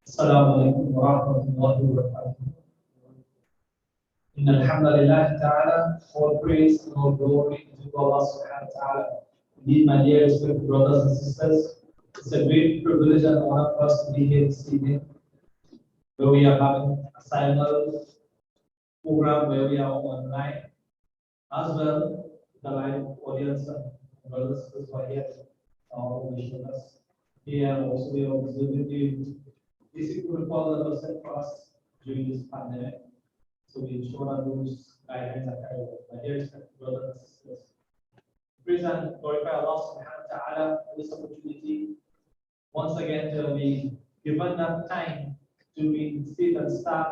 السلام عليكم ورحمة الله وبركاته. إن الحمد لله تعالى, all praise and all glory to Allah subhanahu wa ta'ala. Indeed, my dear respected brothers and sisters, it's a great privilege and honor for us to be here this evening, where we are having a simul program where we are online, as well the live audience and brothers and sisters who are here with us. Here also we are observing the basic protocol that was set for us during this pandemic. So we ensure that those guidelines are carried out. My dear respected brothers and sisters, praise and glorify Allah subhanahu wa ta'ala for this opportunity once again to be given that time to reinstate and start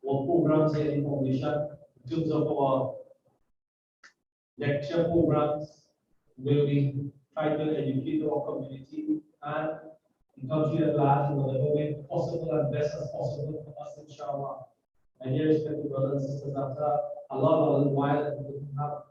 our programs here in foundation in terms of our lecture programs where we try to educate our community and the country at large in whatever way possible and best as possible for us, inshallah. My dear respected brothers and sisters, after a long while that we didn't have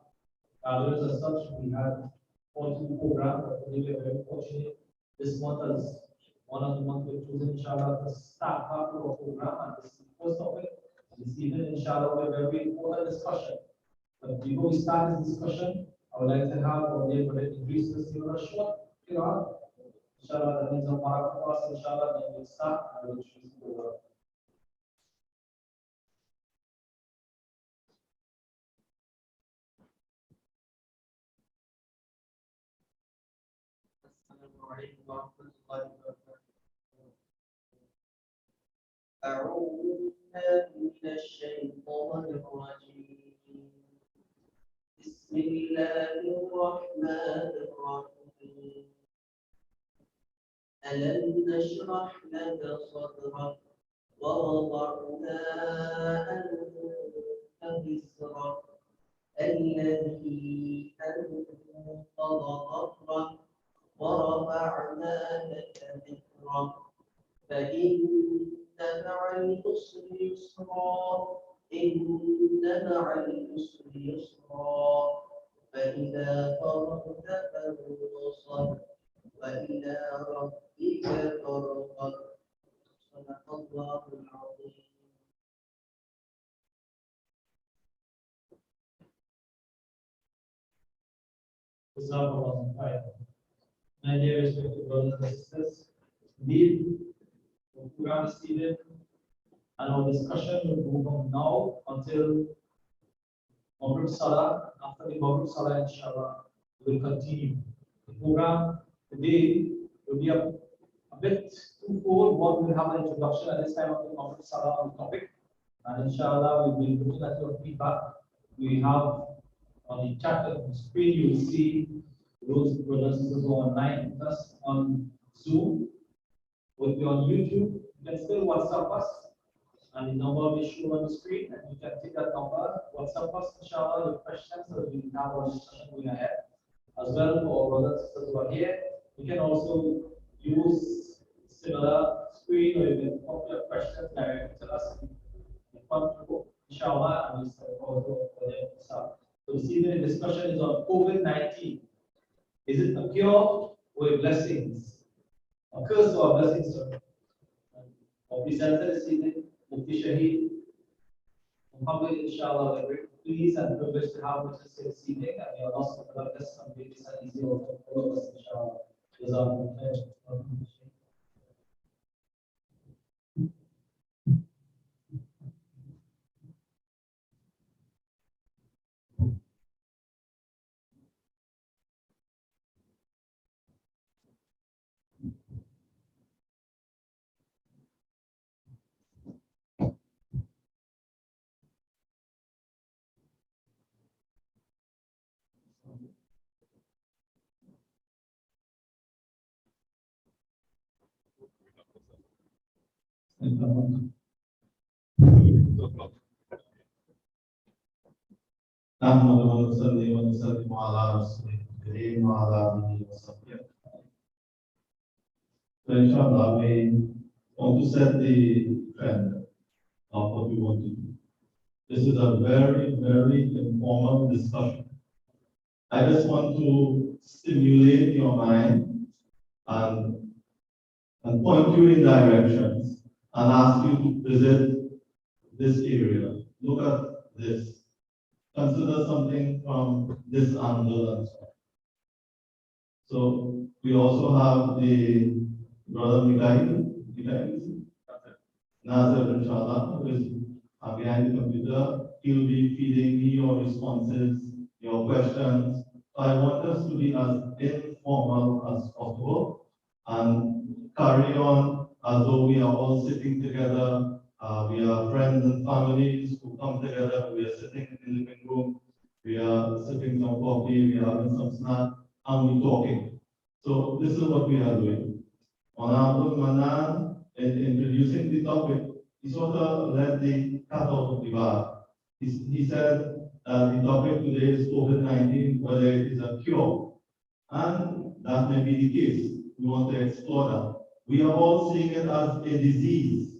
gatherings as such, we had 42 programs, but today we are very fortunate. This month as one of the months we've chosen, inshallah, to start half of our program, and this is the first of it. This evening, inshallah, we have a very important discussion. But before we start this discussion, I would like to have our dear brother Idris to give us a short Quran. Inshallah, that means a barak for us, inshallah, then we'll start and we'll choose the word. السلام عليكم ورحمة الله وبركاته. أعوذ بالله من الشيطان الرجيم. بسم الله الرحمن الرحيم. ألم نشرح لك صدرك ووضعنا عنك وزرك الذي أنقض ظهرك ورفعنا لك ذكرك فإن مع العسر يسرا إن مع العسر يسرا فإذا فرغت فانصب وإلى ربك فارغب صدق الله العظيم. My dear respected brothers and sisters, indeed, the program is seated, and our discussion will go from now until Maghrib Salah. After the Maghrib Salah, inshallah, we will continue. The program today will be a bit twofold. One, will have an introduction at this time of the Maghrib Salah on the topic, and inshallah, we'll be looking at your feedback. We have on the chat screen, you will see those brothers and sisters who are online with us on Zoom. If you're on YouTube, you can still WhatsApp us, and the number will be shown on the screen, and you can take that number, WhatsApp us, inshallah, your questions, so that we can have our discussion going ahead. As well, for our brothers and sisters who are here, you can also use similar screen, or you can pop your questions directly to us in the front row, inshallah, and we'll start for them to start. So this evening, the discussion is on COVID-19. Is it a cure or a blessing? A curse or a blessing, sir? Our presenter this evening, Mufti Shaheed. Mohammed, inshallah, we're very pleased and privileged to have with us this evening, and we are also going to bless and make this an easy for all of us, inshallah. نحمد ونصلي ونسلم على رسوله الكريم وعلى آله وصحبه. So inshallah, we want to set the trend of what we want to do. This is a very, very informal discussion. I just want to stimulate your mind and point you in directions and ask you to visit this area. Look at this. Consider something from this angle and so on. So we also have the brother Mikhail, Nazir, inshallah, who is behind the computer. He'll be feeding me your responses, your questions. I want us to be as informal as possible and carry on as though we are all sitting together. We are friends and families who come together. We are sitting in the living room. We are sipping some coffee. We are having some snack, and we're talking. So this is what we are doing. Honorable Manan, in introducing the topic, he sort of led the cat out of the bag. He said the topic today is COVID-19, whether it is a cure. And that may be the case. We want to explore that. We are all seeing it as a disease.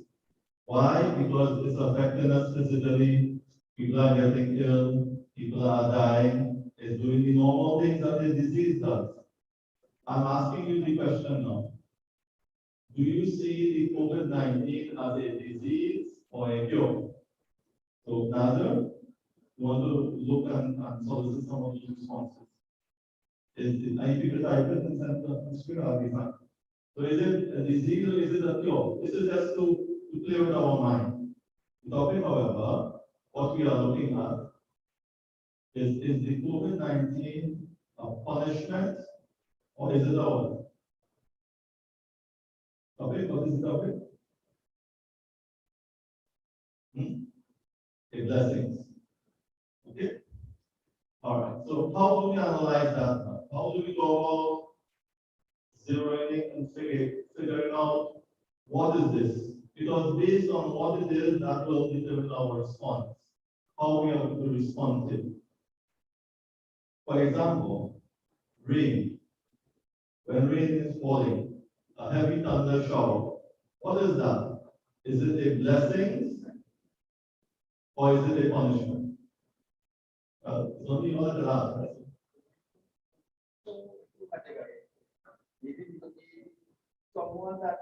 Why? Because it's affecting us physically. People are getting ill. People are dying. It's doing the normal things that a disease does. I'm asking you the question now. Do you see the COVID-19 as a disease or a cure? So, Nazar, you want to look and solicit some of these responses. Are you people type it and send the screen? I'll be fine. So, is it a disease or is it a cure? This is just to play with our mind. The topic, however, what we are looking at is the COVID-19 a punishment or is it our topic? What is the topic? A blessings. Okay? All right. So how do we analyze that now? How do we go about zeroing in and figuring out what is this? Because based on what it is, that will determine our response, how we are going to respond to it. For example, rain. When rain is falling, a heavy thunder shower, what is that? Is it a blessing or is it a punishment? It's only all the last, right? Maybe it could be someone that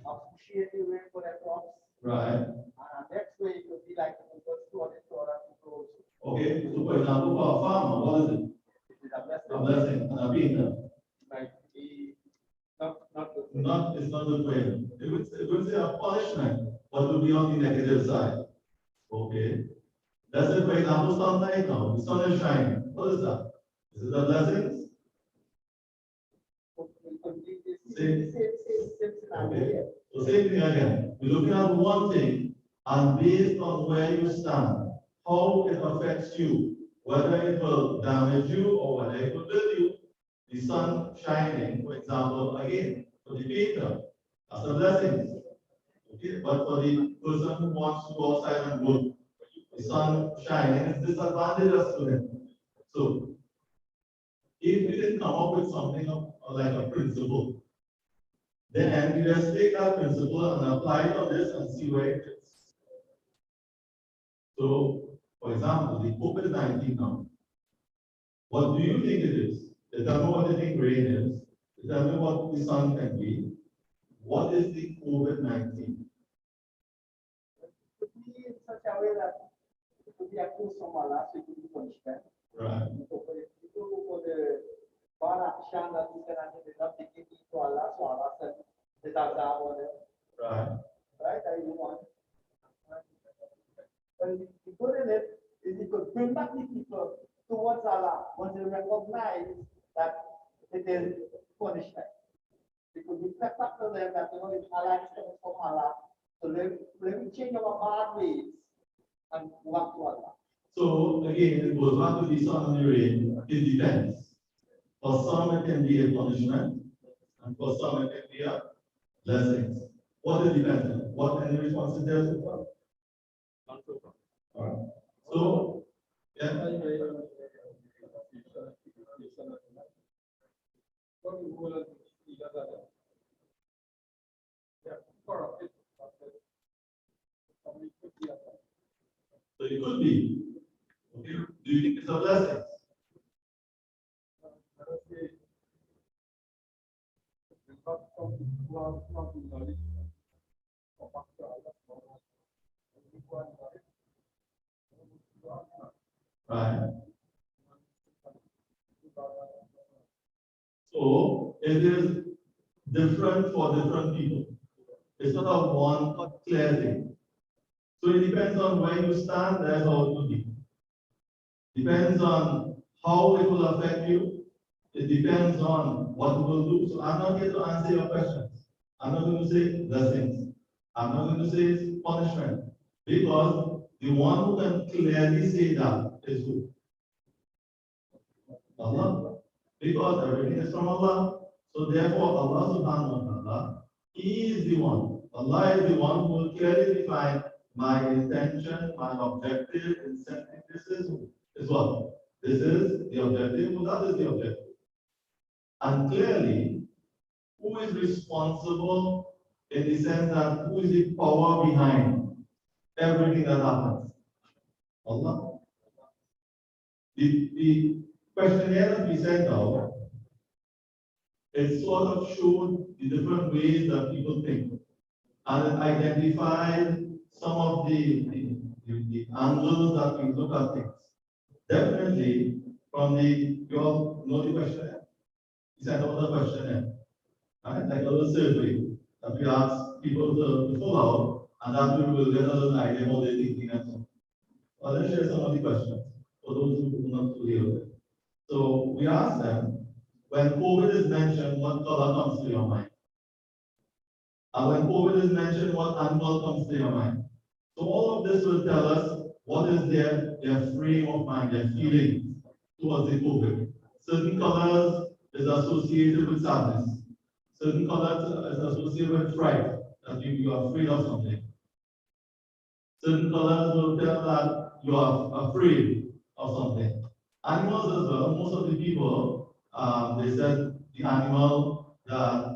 appreciate the rain for their crops. Right. And next way it could be like the first one is for other people. Okay, so for example, for a farmer, what is it? It is a blessing. A blessing and a painter. Like the not the It's not good for him. It would say a punishment, but it would be on the negative side. Okay. Let's say, for example, sunlight now. The sun is shining. What is that? Is it a blessing? same scenario. Okay. So same thing again. We're looking at one thing, and based on where you stand, how it affects you, whether it will damage you or whether it will build you. The sun shining, for example, again, for the painter, that's a blessing. Okay, but for the person who wants to go outside and work, the sun shining is disadvantageous to him. So, if we can come up with something like a principle, then we just take that principle and apply it on this and see where it fits. So, for example, the COVID-19 now, what do you think it is? Tell me what you think rain is. Tell me what the sun can be. What is the COVID-19? It could be in such a way that it could be a cool someone last week, it could be punishment. Right. So for the people who for the bad action that we can actually not taking into Allah, so Allah said, this is our order. Right. Right? That you want. But the good in it is it could bring back the people towards Allah once they recognize that it is punishment. It could reflect back to them that if Allah is coming from Allah, so let me change our bad ways and go back to Allah. So again, it goes back to the sun and the rain. It depends. For some, it can be a punishment, and for some, it can be a blessing. What it depends on? What any responses there so far? All right. So, yeah. So it could be. Okay. Do you think it's a blessing? Right. So it is different for different people. It's not a one clear thing. So it depends on where you stand, that's how it will be. Depends on how it will affect you. It depends on what it will do. So I'm not here to answer your questions. I'm not going to say blessings. I'm not going to say punishment. Because the one who can clearly say that is who? Allah. Because everything is from Allah. So therefore, Allah subhanahu wa ta'ala, He is the one. Allah is the one who will clearly define my intention, my objective, incentive. This is what? This is the objective, well, that is the objective. And clearly, who is responsible in the sense that who is the power behind everything that happens? Allah. The questionnaire that we sent out, it sort of showed the different ways that people think and it identified some of the angles that we look at things. Definitely, from you all know the questionnaire. We sent out the questionnaire, right? Like a little survey that we ask people to fill out, and that we will get a little idea what they're thinking and so on. Well, let's share some of the questions for those who do not fully aware. So we asked them, when COVID is mentioned, what color comes to your mind? And when COVID is mentioned, what animal comes to your mind? So all of this will tell us what is their frame of mind, their feelings towards the COVID. Certain colors is associated with sadness. Certain colors is associated with fright, that you are afraid of something. Certain colors will tell that you are afraid of something. Animals as well, most of the people, they said the animal that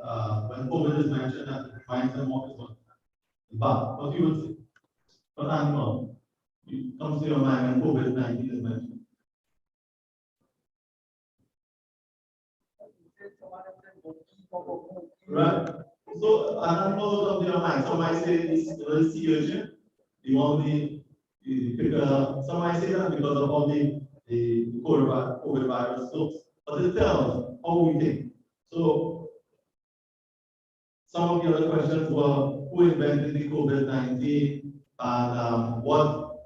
when COVID is mentioned, that reminds them of is what? The bat. What you would say? What animal comes to your mind when COVID-19 is mentioned? Right. So an animal will come to your mind. Some might say it's a sea urchin. You want the picker. Some might say that because of all the COVID virus looks, but it tells how we think. So some of the other questions were who invented the COVID-19 and what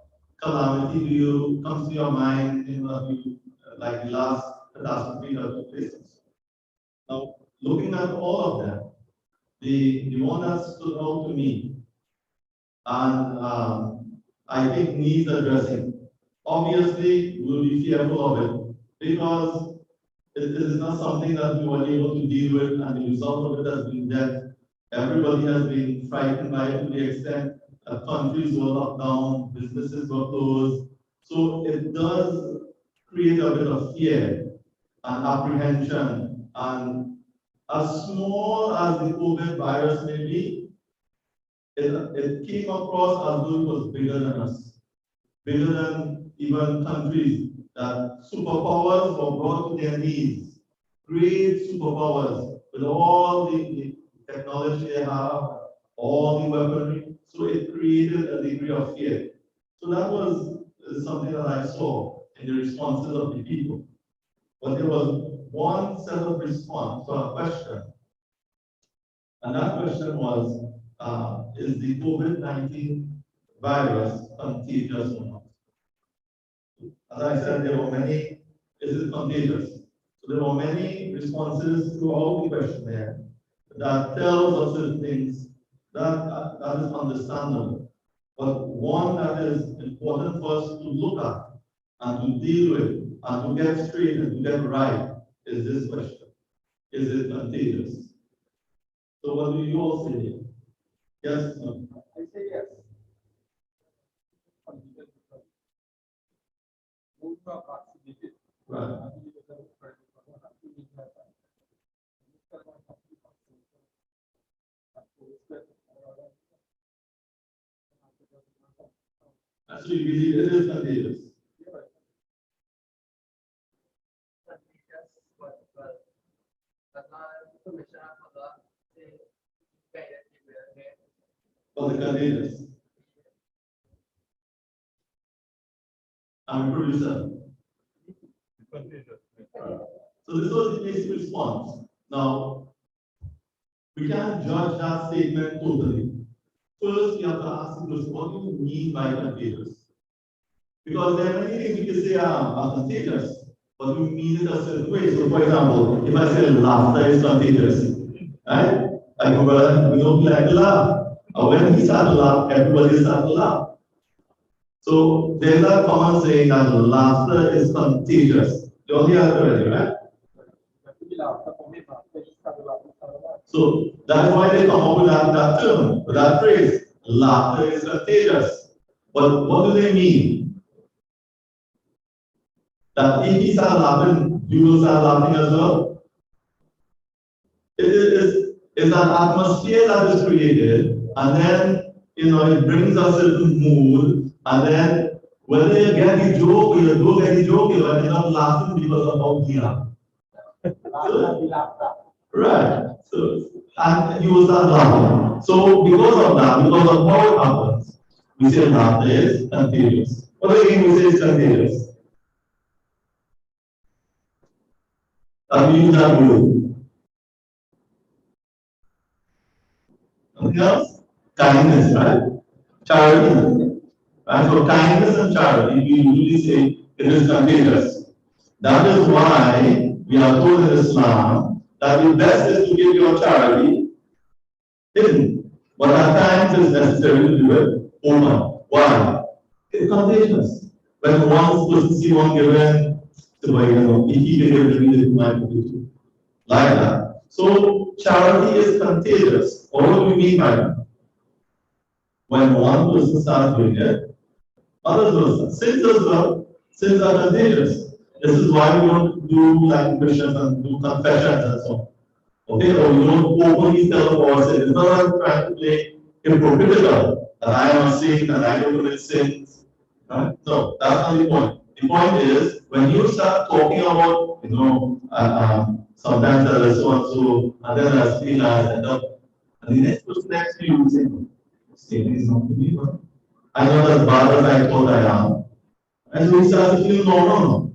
calamity comes to your mind in like the last catastrophe that took place. Now, looking at all of them, the one that stood out to me and I think needs addressing. Obviously, we'll be fearful of it because it is not something that we were able to deal with, and the result of it has been death. Everybody has been frightened by it to the extent that countries were locked down, businesses were closed. So it does create a bit of fear and apprehension. And as small as the COVID virus may be, it came across as though it was bigger than us, bigger than even countries that superpowers were brought to their knees, great superpowers with all the technology they have, all the weaponry. So it created a degree of fear. So that was something that I saw in the responses of the people. But there was one set of response to a question, and that question was, is the COVID-19 virus contagious or not? As I said, there were many, is it contagious? So there were many responses throughout the questionnaire that tells us certain things that is understandable. But one that is important for us to look at and to deal with and to get straight and to get right is this question. Is it contagious? So what do you all say? Yes? No? I say yes. Right. So you believe it is contagious? or the contagious? I'm a producer. So this was the basic response. Now, we can't judge that statement totally. First, we have to ask the question, what do you mean by contagious? Because there are many things we can say are contagious, but we mean it a certain way. So, for example, if I say laughter is contagious, right? I go, well, we don't like to laugh. And when we start to laugh, everybody starts to laugh. So there's a common saying that laughter is contagious. You all hear that already, right? So that's why they come up with that term, with that phrase, laughter is contagious. But what do they mean? That if he start laughing, you will start laughing as well? It's that atmosphere that is created, and then it brings a certain mood, and then whether you get the joke or you don't get the joke, you end up laughing because of how he laughed. Right. So, and you will start laughing. So, because of that, because of how it happens, we say laughter is contagious. What again we say is contagious? And we use that word. Something else? Kindness, right? Charity. Right? So, kindness and charity, we usually say it is contagious. That is why we are told in Islam that the best is to give your charity hidden. But at times it's necessary to do it open. Why? It's contagious. When one person see one given, so if he can give it, it might do too. Like that. So charity is contagious. What do we mean by that? When one person starts doing it, others will start. Sins as well. Sins are contagious. This is why we don't do like Christians and do confessions and so on. Okay, or you don't openly tell our sin. It's not like trying to play hypocritical that I am a saint and I don't commit sins. Right? No, that's not the point. The point is when you start talking about, sometimes there is so and so, and then there's three lines and up, and the next person next to you will say, Satan is not the believer. I'm not as bad as I thought I am. And so he starts to feel normal.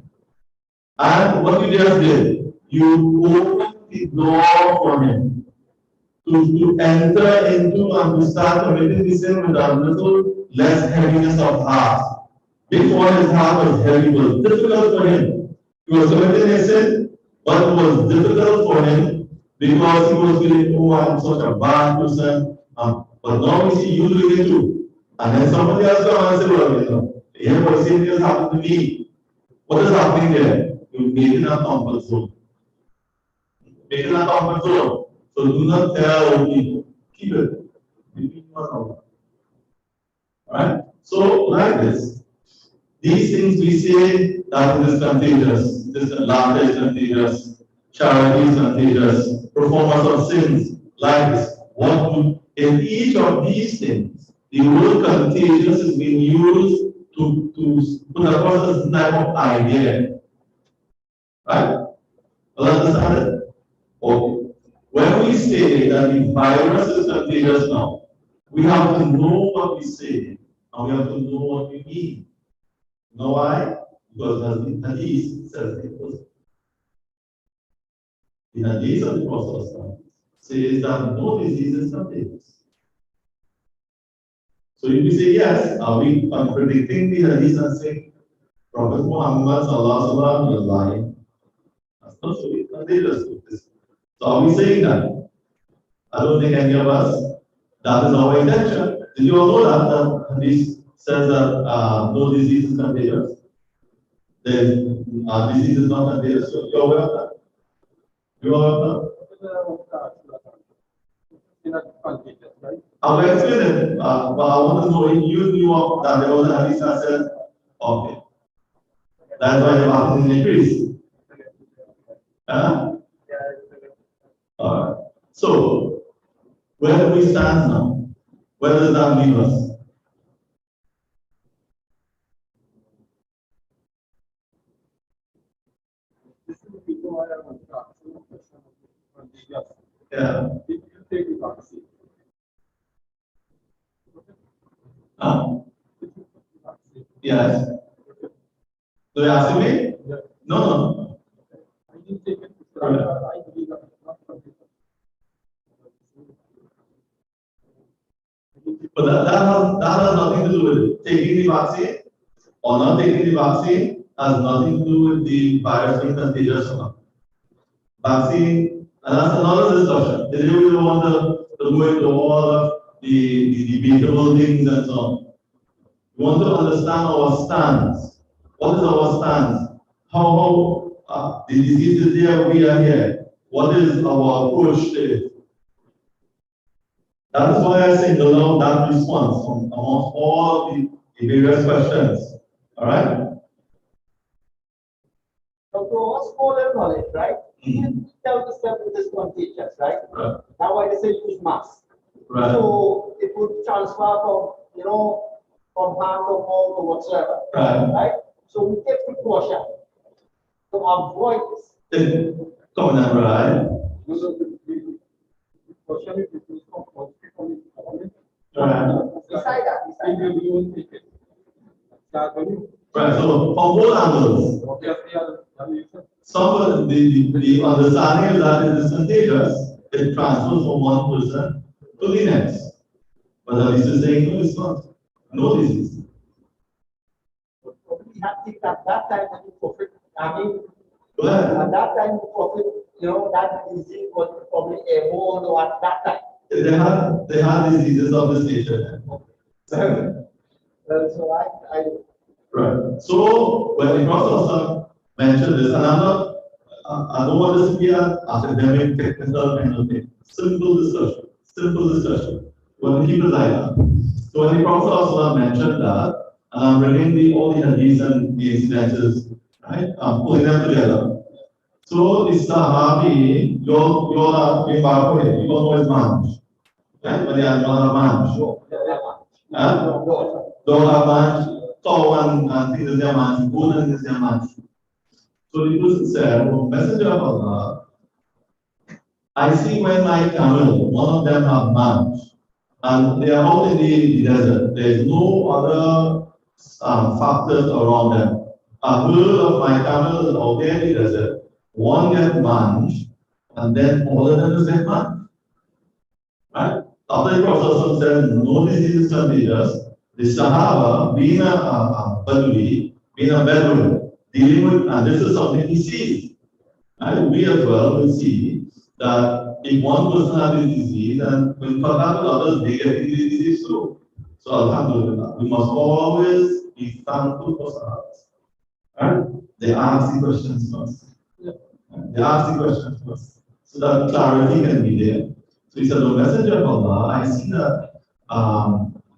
And what you just did, you opened the door for him to enter into and to start committing the sin with a little less heaviness of heart. Before his heart was heavy, it was difficult for him. He was committing a sin, but it was difficult for him because he was feeling, oh, I'm such a bad person. But now we see you doing it too. And then somebody else comes and says, well, what same thing has happened to me. What is happening there? You're making a comfort zone. Making a comfort zone. So do not tell people. Keep it. Between you and Allah. Alright? So, like this. These things we say that it is contagious. This laughter is contagious. Charity is contagious. Performance of sins. Like this. In each of these things, the word contagious is being used to put across this type of idea. Right? Well, understand it? Okay. When we say that the virus is contagious now, we have to know what we say and we have to know what we mean. You know why? Because as the hadith says it was. The hadith of the Prophet says that no disease is contagious. So if we say yes, are we contradicting the hadith and saying Prophet Muhammad was lying? That's not so contagious with this. So are we saying that? I don't think any of us, that is our intention. Did you all know that the hadith says that no disease is contagious? The disease is not contagious. So you're aware of that? You're aware of that? I will explain it, but I want to know if you knew of that there was a hadith that says, okay, that's why the market is increased. Alright. So, where do we stand now? Where does that leave us? This is the reason why I want to ask you a question on the Yeah. Did you take the vaccine? Huh? Yes. So you asking me? No, no. I didn't take it. Right. I believe that it's not for this. But that has nothing to do with taking the vaccine or not taking the vaccine, has nothing to do with the virus being contagious or not. Vaccine, and that's another discussion. They really want to go into all of the debatable things and so on. We want to understand our stance. What is our stance? How the disease is there, we are here. What is our approach to it? That is why I single out that response from amongst all the various questions. All right? So to our scholar knowledge, right? You tell the stuff it is contagious, right? Right. That's why they say use mask. Right. So it would transfer from, from hand to mouth or whatsoever. Right. Right? So we take precaution to avoid this. Coming out right. The question is, it is compulsory for the government. Right. Beside that, If you don't take it, start running. Right. So from both angles, Obviously, some of the understanding is that it is contagious. It transfers from one person to the next. But at least it's saying no, it's not. No disease. we have to at that time to profit. I mean, Go ahead. at that time to profit, that disease was probably a whole at that time. They had diseases of this nature. So I Right. So when the professor mentioned this, and I don't want this to be an academic, technical kind of thing. Simple discussion. Simple discussion. When we keep it like that. So when the professor mentioned that, and I'm bringing all the hadiths and the incidences, right? I'm putting them together. So the Sahabi, you're in Barco, you don't know his man. Right? When they are not a man. Don't have man. And things is their man, food is their man. So the person said, oh, Messenger of Allah, I see when my camel, one of them have man, and they are out in the desert. There is no other factors around them. A herd of my camels is out there in the desert. One get man, and then all of them is get man. Right? After the Prophet said, no disease is contagious, the Sahaba, being a Badui, being a Bedouin, dealing with, and this is something he sees. And we as well will see that if one person has this disease, and when contact with others, they get the disease too. So Alhamdulillah, we must always be thankful for Sahabas. Right? They ask the questions first. They ask the questions first, so that clarity can be there. So he said, the Messenger of Allah, I see that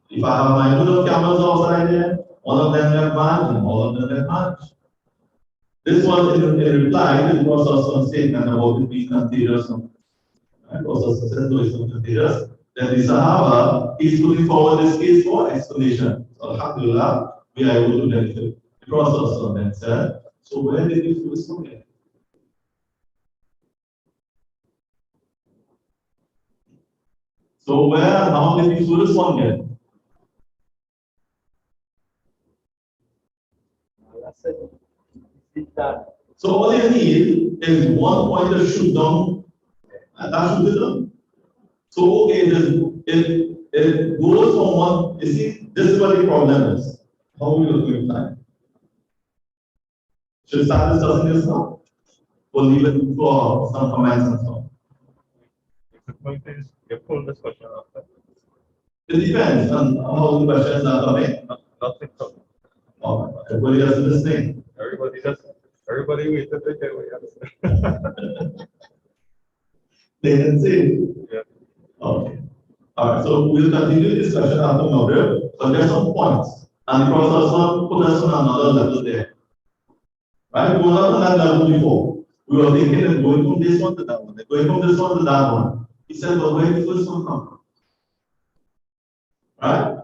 if I have my herd of camels outside there, one of them get married and all of them get married. This was in reply to the Prophet's statement about it being contagious. The Prophet said, no, it's not contagious. Then the Sahaba is putting forward this case for explanation. So, Alhamdulillah, we are able to benefit. The Prophet then said, so where did you first come in? So where and how did you first one get? So all you need is one pointer shoot down, and that shoot it down. So okay, it goes from one. You see, this is what the problem is. How we are going to time? Should we start discussing this now? Or leave it for some comments and so on? The point is, you pull this question after. It depends on how the questions are coming. Nothing comes. Everybody has this thing. Everybody waited to get what you understand. They can see. Yeah. Okay. All right. So we'll continue this discussion after Maghrib. But there's some points, and the Prophet put us on another level there. Right? We were not on that level before. We were thinking of going from this one to that one, going from this one to that one. He said, "But where did the first one come from?" Right?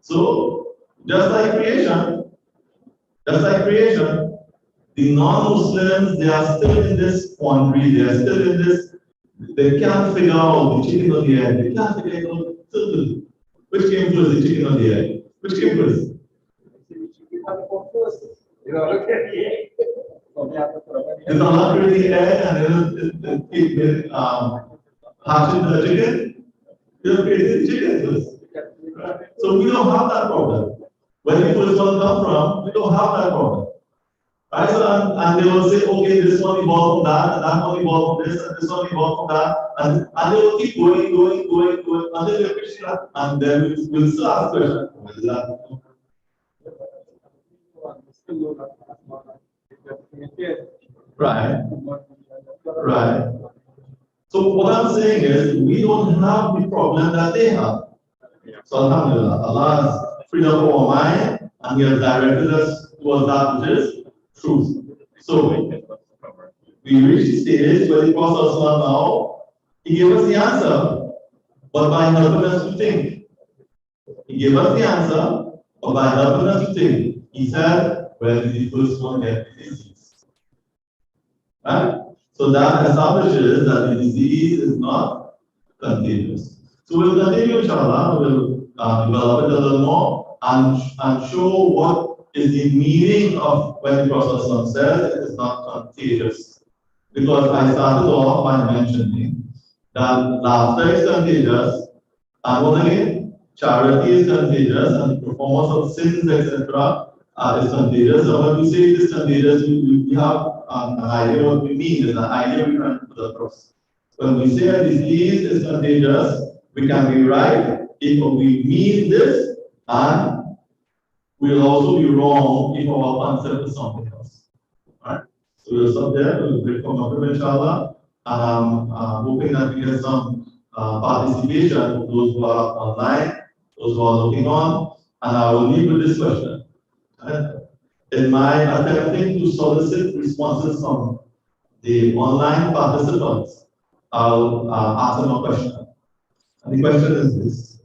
So just like creation, the non-Muslims, they are still in this quandary, they are still in this, they can't figure out the chicken or the egg, they can't figure it out till today. Which came first, the chicken or the egg? Which came first? You know, look at the egg. It's Allah created the egg and then it hatching the chicken. You know, created the chicken first. Right? So we don't have that problem. When the first one come from, we don't have that problem. Right? So, and they will say, okay, this one evolved from that, and that one evolved from this, and this one evolved from that, and they will keep going until they finish that. And then we'll still ask questions. What is that? Right. Right. So what I'm saying is, we don't have the problem that they have. So Alhamdulillah, Allah has freed up our mind and He has directed us towards that which is truth. So we reach the stage where the Prophet now, he gave us the answer, but by helping us to think. He gave us the answer, but by helping us to think. He said, where did the first one get the disease? Right? So that establishes that the disease is not contagious. So we'll continue, inshallah, we'll develop it a little more and show what is the meaning of when the Prophet says it is not contagious. Because I started off by mentioning that laughter is contagious, and what again? Charity is contagious, and the performance of sins, etc., is contagious. So when we say it is contagious, we have an idea what we mean. There's an idea we can put across. When we say a disease is contagious, we can be right if we mean this, and we'll also be wrong if our concept is something else. Alright? So we'll stop there, we'll break from up, inshallah. Hoping that we get some participation of those who are online, those who are looking on, and I will leave with this question. In my attempting to solicit responses from the online participants, I'll ask them a question. And the question is this.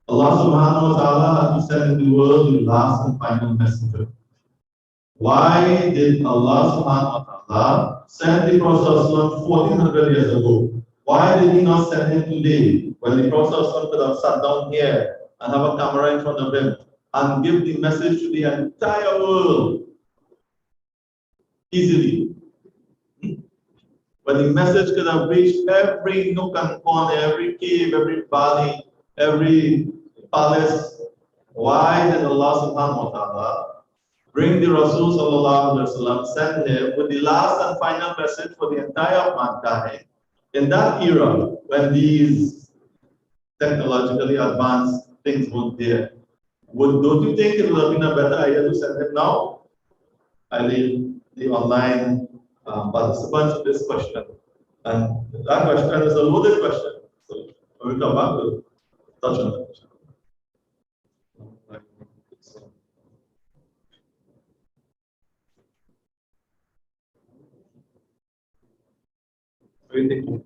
Allah subhanahu wa ta'ala has sent in the world the last and final messenger. Why did Allah subhanahu wa ta'ala send the Prophet 1400 years ago? Why did He not send him today when the Prophet could have sat down here and have a camera in front of him and give the message to the entire world easily? But the message could have reached every nook and corner, every cave, every valley, every palace. Why did Allah subhanahu wa ta'ala bring the Rasul sallallahu alaihi wasallam, send him with the last and final message for the entire mankind in that era when these technologically advanced things weren't there? Don't you think it would have been a better idea to send him now? I leave the online participants with this question. And that question is a loaded question. So when we come back, we'll touch on it. What do you think?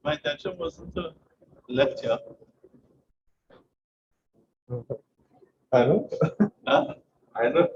My intention wasn't to lecture. I know. Huh? I know.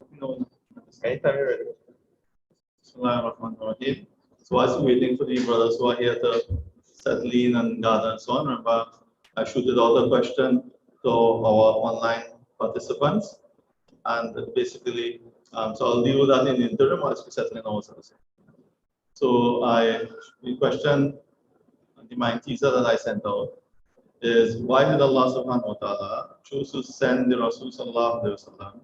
No. Anytime you're ready. Bismillahirrahmanirrahim. So as we're waiting for the brothers who are here to settle in and gather and so on, remember I shooted out a question to our online participants, and basically, so I'll deal with that in the interim whilst we settle in ourselves. So the question, the mind teaser that I sent out is, why did Allah subhanahu wa ta'ala choose to send the Rasul sallallahu alaihi wasallam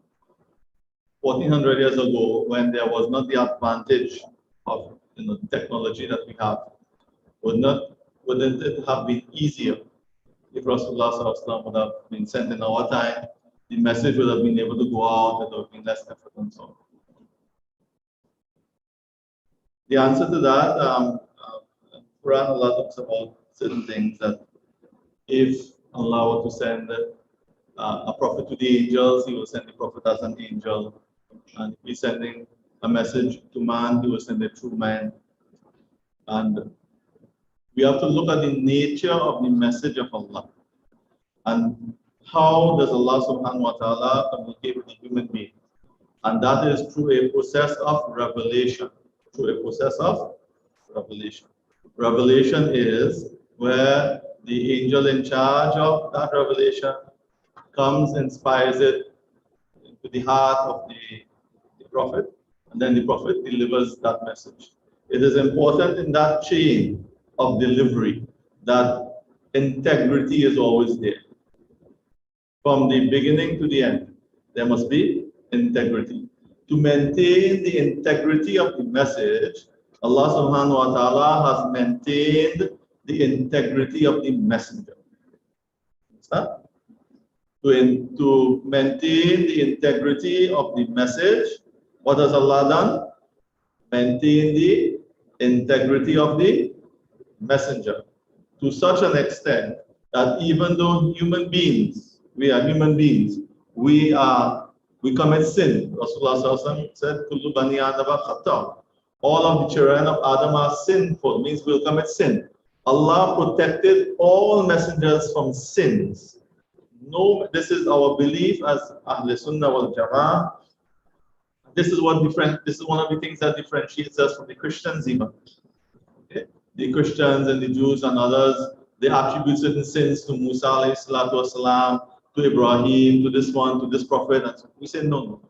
1400 years ago, when there was not the advantage of technology that we have? Wouldn't it have been easier if Rasulullah sallallahu alaihi wasallam would have been sent in our time? The message would have been able to go out, it would have been less effort and so on. The answer to that, Quran, Allah talks about certain things that if Allah were to send a prophet to the angels, he will send the prophet as an angel. And if he's sending a message to man, he will send it through man. And we have to look at the nature of the message of Allah. And how does Allah subhanahu wa ta'ala communicate with the human being? And that is through a process of revelation. Through a process of revelation. Revelation is where the angel in charge of that revelation comes, inspires it into the heart of the prophet, and then the prophet delivers that message. It is important in that chain of delivery that integrity is always there. From the beginning to the end, there must be integrity. To maintain the integrity of the message, Allah subhanahu wa ta'ala has maintained the integrity of the messenger. Understand? To maintain the integrity of the message, what has Allah done? Maintain the integrity of the messenger to such an extent that even though human beings, we are human beings, we commit sin. Rasulullah said, "Kullu bani Adama khata." All of the children of Adam are sinful, means we'll commit sin. Allah protected all messengers from sins. No, this is our belief as Ahl Sunnah wal Jama'ah. This is one of the things that differentiates us from the Christians even. Okay? The Christians and the Jews and others, they attribute certain sins to Musa alayhi salatu wasalam, to Ibrahim, to this one, to this prophet. And so we say no.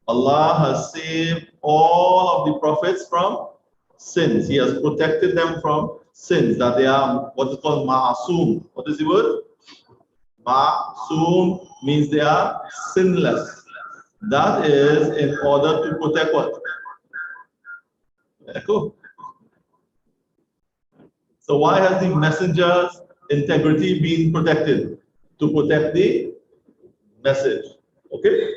Allah has saved all of the prophets from sins. He has protected them from sins, that they are what is called ma'asum. What is the word? Ma'asum means they are sinless. That is in order to protect what? Echo. So why has the messenger's integrity been protected? To protect the message. Okay?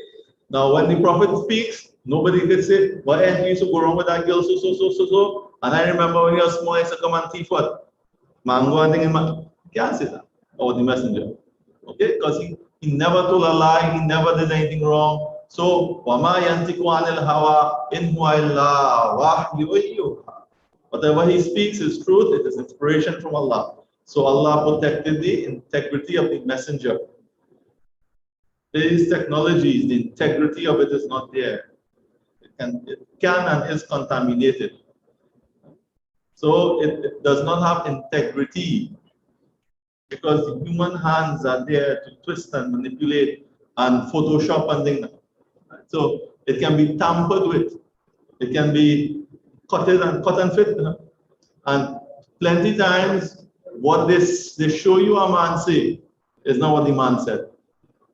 Now when the prophet speaks, nobody can say, why you used to go wrong with that girl, so. And I remember when you were small, I used to come and thief what? Mango and thing in my... Can't say that. Or the messenger. Okay? Because he never told a lie, he never did anything wrong. So, وَمَا يَنْتِقُ عَنِ الْهَوَىٰ إِنْ هُوَ إِلَّا وَحْيٌ يُوحَىٰ. Whatever he speaks is truth, it is inspiration from Allah. So Allah protected the integrity of the messenger. These technologies, the integrity of it is not there. It can and is contaminated. So it does not have integrity because the human hands are there to twist and manipulate and Photoshop and things. So it can be tampered with. It can be cut and fit. And plenty times what they show you a man say is not what the man said.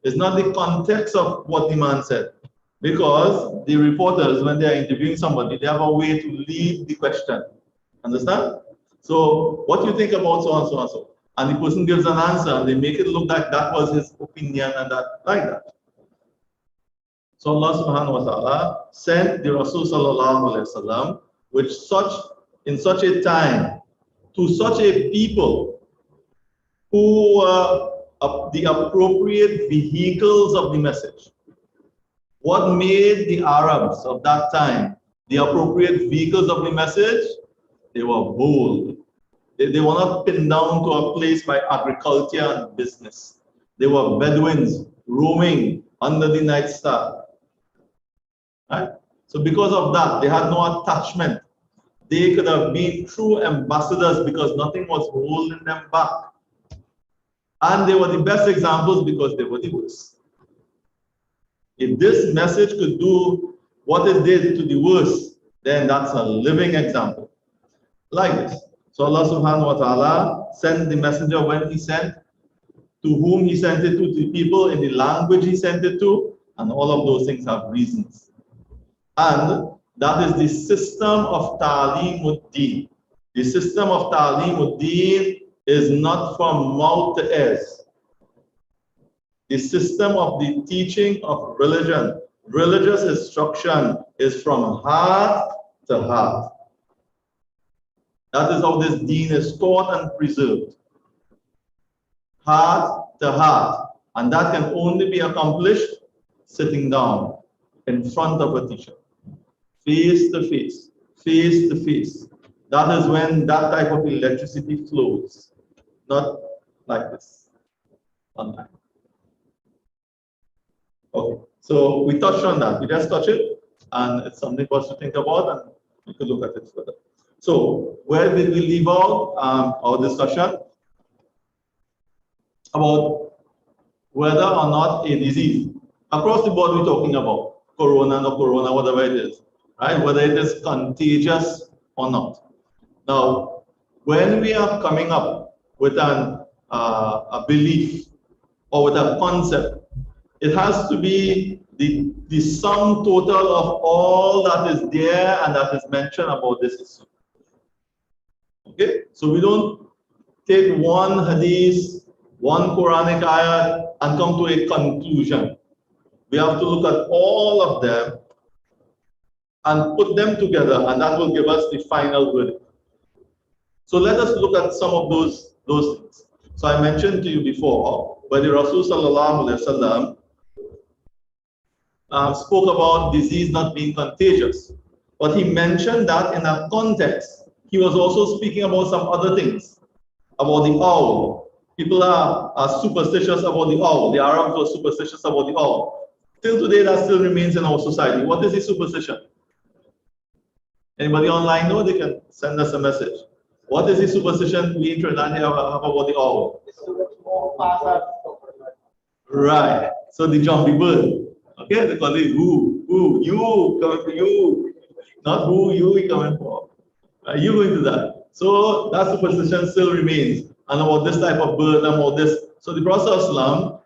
It's not the context of what the man said. Because the reporters, when they are interviewing somebody, they have a way to lead the question. Understand? So, what do you think about so and so and so? And the person gives an answer and they make it look like that was his opinion and that, like that. So Allah subhanahu wa ta'ala sent the Rasul sallallahu alayhi wa sallam in such a time to such a people who were the appropriate vehicles of the message. What made the Arabs of that time the appropriate vehicles of the message? They were bold. They were not pinned down to a place by agriculture and business. They were Bedouins roaming under the night star. Right? So because of that, they had no attachment. They could have been true ambassadors because nothing was holding them back. And they were the best examples because they were the worst. If this message could do what it did to the worst, then that's a living example. Like this. So Allah subhanahu wa ta'ala sent the messenger when he sent, to whom he sent it to the people, in the language he sent it to, and all of those things have reasons. And that is the system of Ta'lim-ud-Din. The system of Ta'lim-ud-Din is not from mouth to ears. The system of the teaching of religion, religious instruction, is from heart to heart. That is how this deen is taught and preserved. Heart to heart. And that can only be accomplished sitting down in front of a teacher. Face to face. Face to face. That is when that type of electricity flows. Not like this. Online. Okay. So we touched on that. We just touched it. And it's something for us to think about, and we could look at it further. So where did we leave out our discussion? About whether or not a disease, across the board we're talking about, corona, no corona, whatever it is, right? Whether it is contagious or not. Now, when we are coming up with a belief or with a concept, it has to be the sum total of all that is there and that is mentioned about this issue. Okay, so we don't take one hadith, one Quranic ayat, and come to a conclusion. We have to look at all of them and put them together, and that will give us the final verdict. So let us look at some of those things. So I mentioned to you before, where the Rasul sallallahu alaihi wasallam spoke about disease not being contagious, but he mentioned that in a context. He was also speaking about some other things, about the owl. People are superstitious about the owl. The Arabs were superstitious about the owl. Till today, that still remains in our society. What is the superstition? Anybody online know? They can send us a message. What is the superstition we in Trinidad have about the owl? Right. So the jumpy bird. Okay, they call it who, you, coming for you. Not who you coming for. You going to that. So that superstition still remains. And about this type of bird, and about this. So the Prophet ﷺ,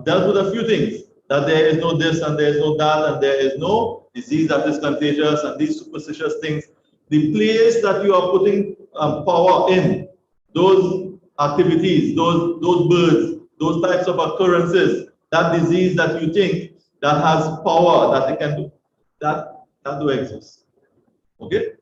dealt with a few things. That there is no this and there is no that and there is no disease that is contagious and these superstitious things. The place that you are putting power in, those activities, those birds, those types of occurrences, that disease that you think that has power that it can do, that do exist. Okay?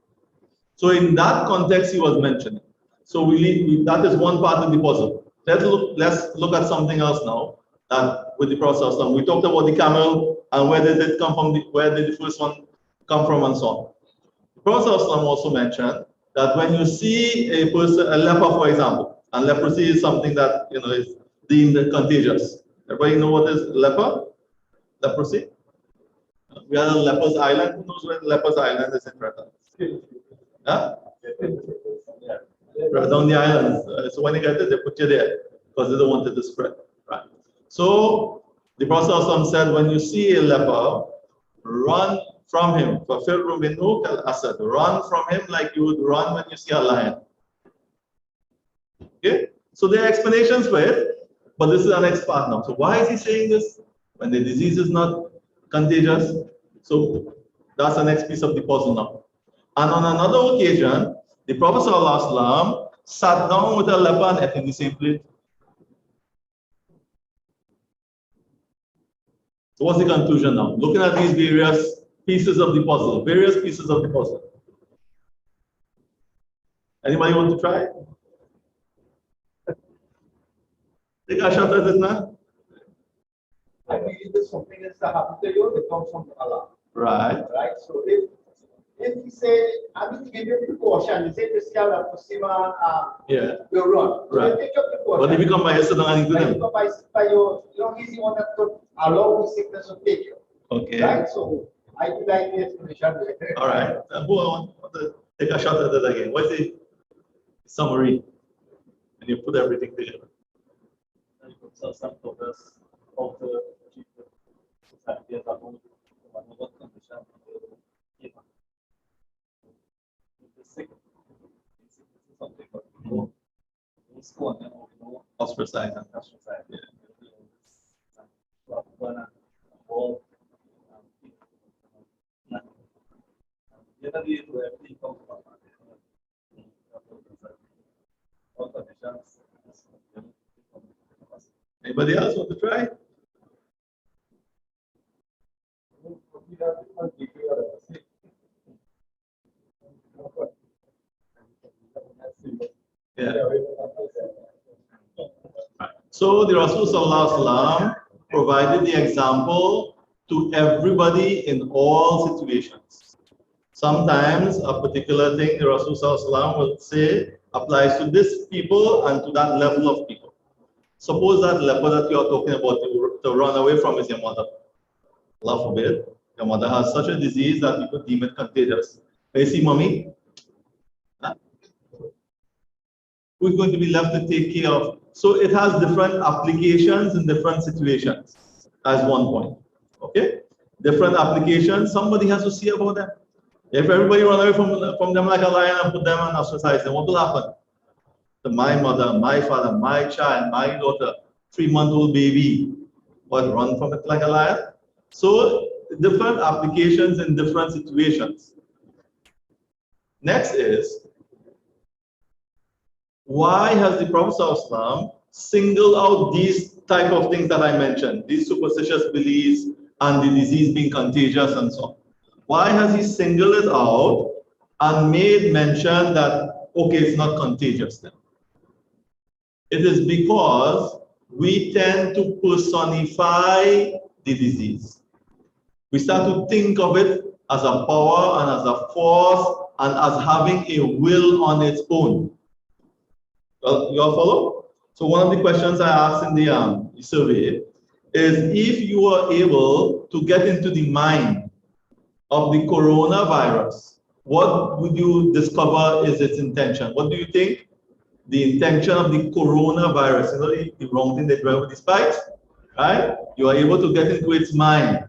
So in that context he was mentioning. So that is one part of the puzzle. Let's look at something else now. That with the process, we talked about the camel and where did it come from, where did the first one come from and so on. The Prophet also mentioned that when you see a person, a leper for example, and leprosy is something that is deemed contagious. Everybody know what is leper? Leprosy? We are on Leper's Island. Who knows where Leper's Island is in Trinidad? Huh? Right down the island. So when you get it, they put you there because they don't want it to spread. Right. So the Prophet said, when you see a leper, run from him. Run from him like you would run when you see a lion. Okay? So there are explanations for it, but this is the next part now. So why is he saying this when the disease is not contagious? So that's the next piece of the puzzle now. And on another occasion, the Prophet ﷺ sat down with a leper and ate in the same plate. So what's the conclusion now? Looking at these various pieces of the puzzle, Anybody want to try? Take a shot at it now. I believe that something that's happened to you, it comes from Allah. Right. Right? So if he say, I need to give you precaution, you say this guy will will run. So right. you take your precaution. But if you come by yesterday and By you, he's the one that could allow the sickness to take you. Okay. Right, so I would like the explanation later. All right. Who want to take a shot at it again? What's the summary? And you put everything together. And it puts some focus of the society as a whole, one of the condition of the human. The sick is something that we know, school and we know Ostracized. ostracized. All generally, to everything comes from all conditions. Anybody else want to try? Yeah. So the Rasul Sallallahu Alaihi Wasallam provided the example to everybody in all situations. Sometimes a particular thing the Rasul Sallallahu Alaihi Wasallam will say applies to this people and to that level of people. Suppose that leper that you are talking about to run away from is your mother. Allah forbid. Your mother has such a disease that you could deem it contagious. You see, mommy? Huh? Who's going to be left to take care of? So it has different applications in different situations as one point. Okay? Different applications, somebody has to see about them. If everybody run away from them like a lion and put them and ostracize them, what will happen? To my mother, my father, my child, my daughter, 3-month-old baby, what, run from it like a lion? So different applications in different situations. Next is, why has the Prophet ﷺ singled out these type of things that I mentioned, these superstitious beliefs and the disease being contagious and so on? Why has he singled it out and made mention that, okay, it's not contagious then? It is because we tend to personify the disease. We start to think of it as a power and as a force and as having a will on its own. Well, you all follow? So one of the questions I asked in the survey is, if you are able to get into the mind of the coronavirus, what would you discover is its intention? What do you think the intention of the coronavirus? You know, the wrong thing they drive with the spikes, right? You are able to get into its mind.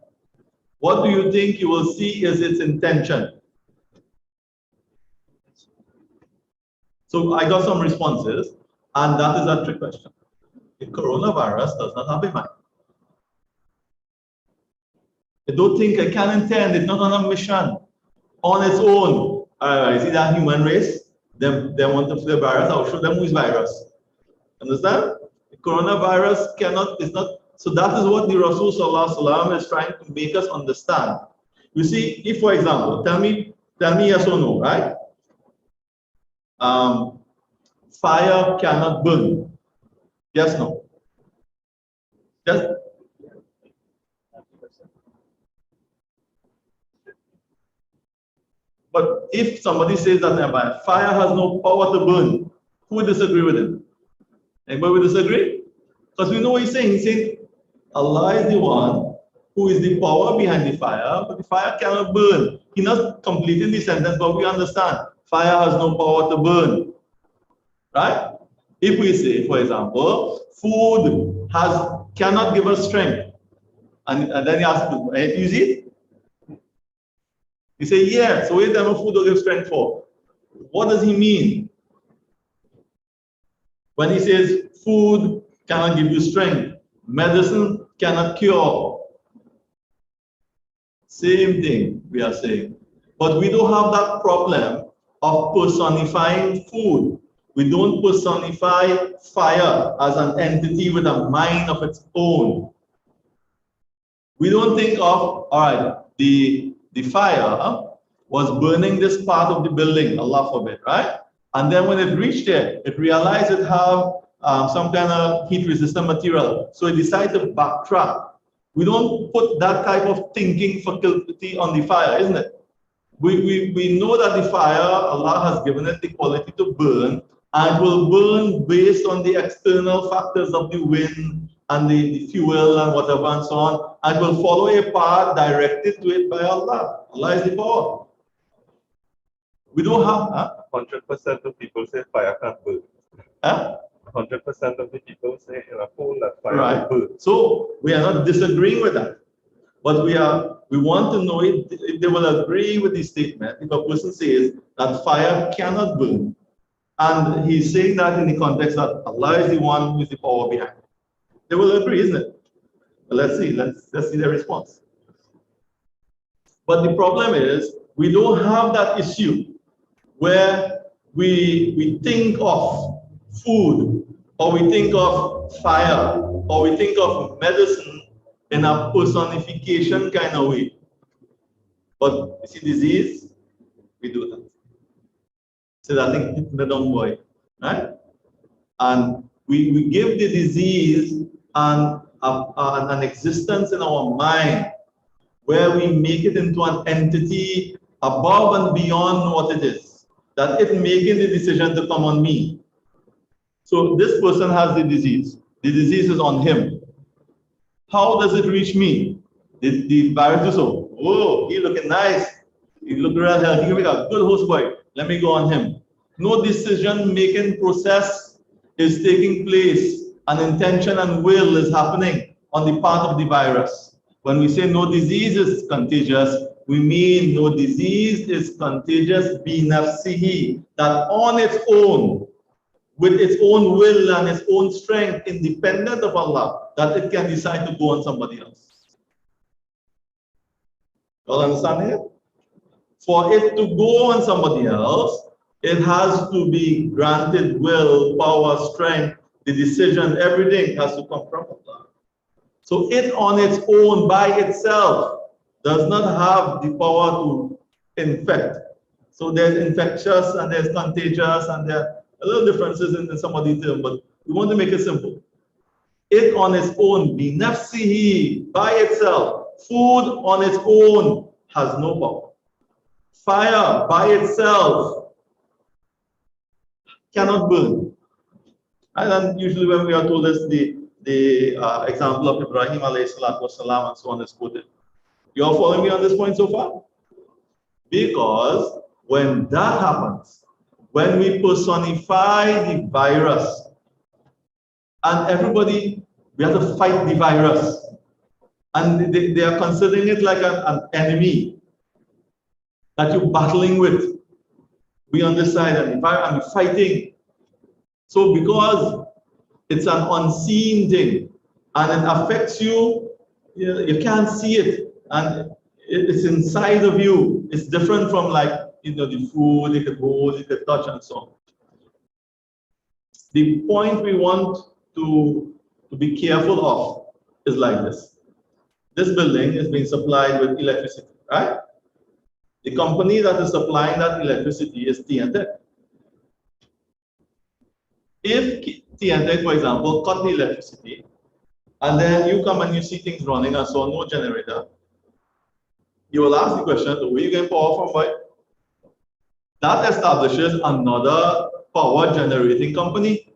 What do you think you will see is its intention? So I got some responses, and that is a trick question. The coronavirus does not have a mind. I don't think, I can't intend, it's not on a mission on its own. See that human race? They want to flee virus, I'll show them who is virus. Understand? The coronavirus cannot, it's not, so that is what the Rasul Sallallahu Alaihi Wasallam is trying to make us understand. You see, if for example, tell me yes or no, right? Fire cannot burn. Yes, no? Yes? But if somebody says that fire has no power to burn, who would disagree with him? Anybody would disagree? Because we know what he's saying. He's saying Allah is the one who is the power behind the fire, but the fire cannot burn. He's not completing the sentence, but we understand. Fire has no power to burn. Right? If we say, for example, food cannot give us strength, and then you ask, you see? You say, yeah, so what type of food will give strength for? What does he mean? When he says food cannot give you strength, medicine cannot cure. Same thing we are saying. But we don't have that problem of personifying food. We don't personify fire as an entity with a mind of its own. We don't think of, all right, the fire was burning this part of the building, Allah forbid, right? And then when it reached there, it realized it had some kind of heat-resistant material. So it decided to backtrack. We don't put that type of thinking faculty on the fire, isn't it? We know that the fire, Allah has given it the quality to burn, and will burn based on the external factors of the wind, and the fuel and whatever and so on, and will follow a path directed to it by Allah. Allah is the power. We don't have 100% of people say fire can't burn. 100% of the people say in a coal that fire right. can burn. So we are not disagreeing with that. But we want to know if they will agree with the statement. If a person says that fire cannot burn, and he's saying that in the context that Allah is the one who is the power behind it, they will agree, isn't it? But let's see their response. But the problem is we don't have that issue where we think of food, or we think of fire, or we think of medicine in a personification kind of way. But you see disease, we do that. So I think hit the dumb boy, right? And we give the disease an existence in our mind where we make it into an entity above and beyond what it is, that it's making the decision to come on me. So this person has the disease is on him. How does it reach me? The virus is so, oh, he looking nice, he look real healthy, he a good host boy, let me go on him. No decision-making process is taking place, and intention and will is happening on the part of the virus. When we say no disease is contagious, we mean no disease is contagious binafsihi, that on its own, with its own will and its own strength, independent of Allah, that it can decide to go on somebody else. You all understand it? For it to go on somebody else, it has to be granted will, power, strength, the decision, everything has to come from Allah. So it on its own, by itself, does not have the power to infect. So there's infectious and there's contagious, and there are a little differences in some of the terms, but we want to make it simple. It on its own, binafsihi, by itself, food on its own has no power. Fire by itself cannot burn. And then usually when we are told this, the example of Ibrahim alayhi salatu wasalam and so on is quoted. You all following me on this point so far? Because when that happens, when we personify the virus, and everybody, we have to fight the virus, and they are considering it like an enemy that you're battling with. We on this side, and I'm fighting. So because it's an unseen thing, and it affects you, you can't see it, and it's inside of you. It's different from the food you could hold, you could touch, and so on. The point we want to be careful of is like this. This building is being supplied with electricity, right? The company that is supplying that electricity is TNT. If TNT, for example, cut the electricity, and then you come and you see things running and so on, no generator, you will ask the question, where you get power from, boy? That establishes another power generating company.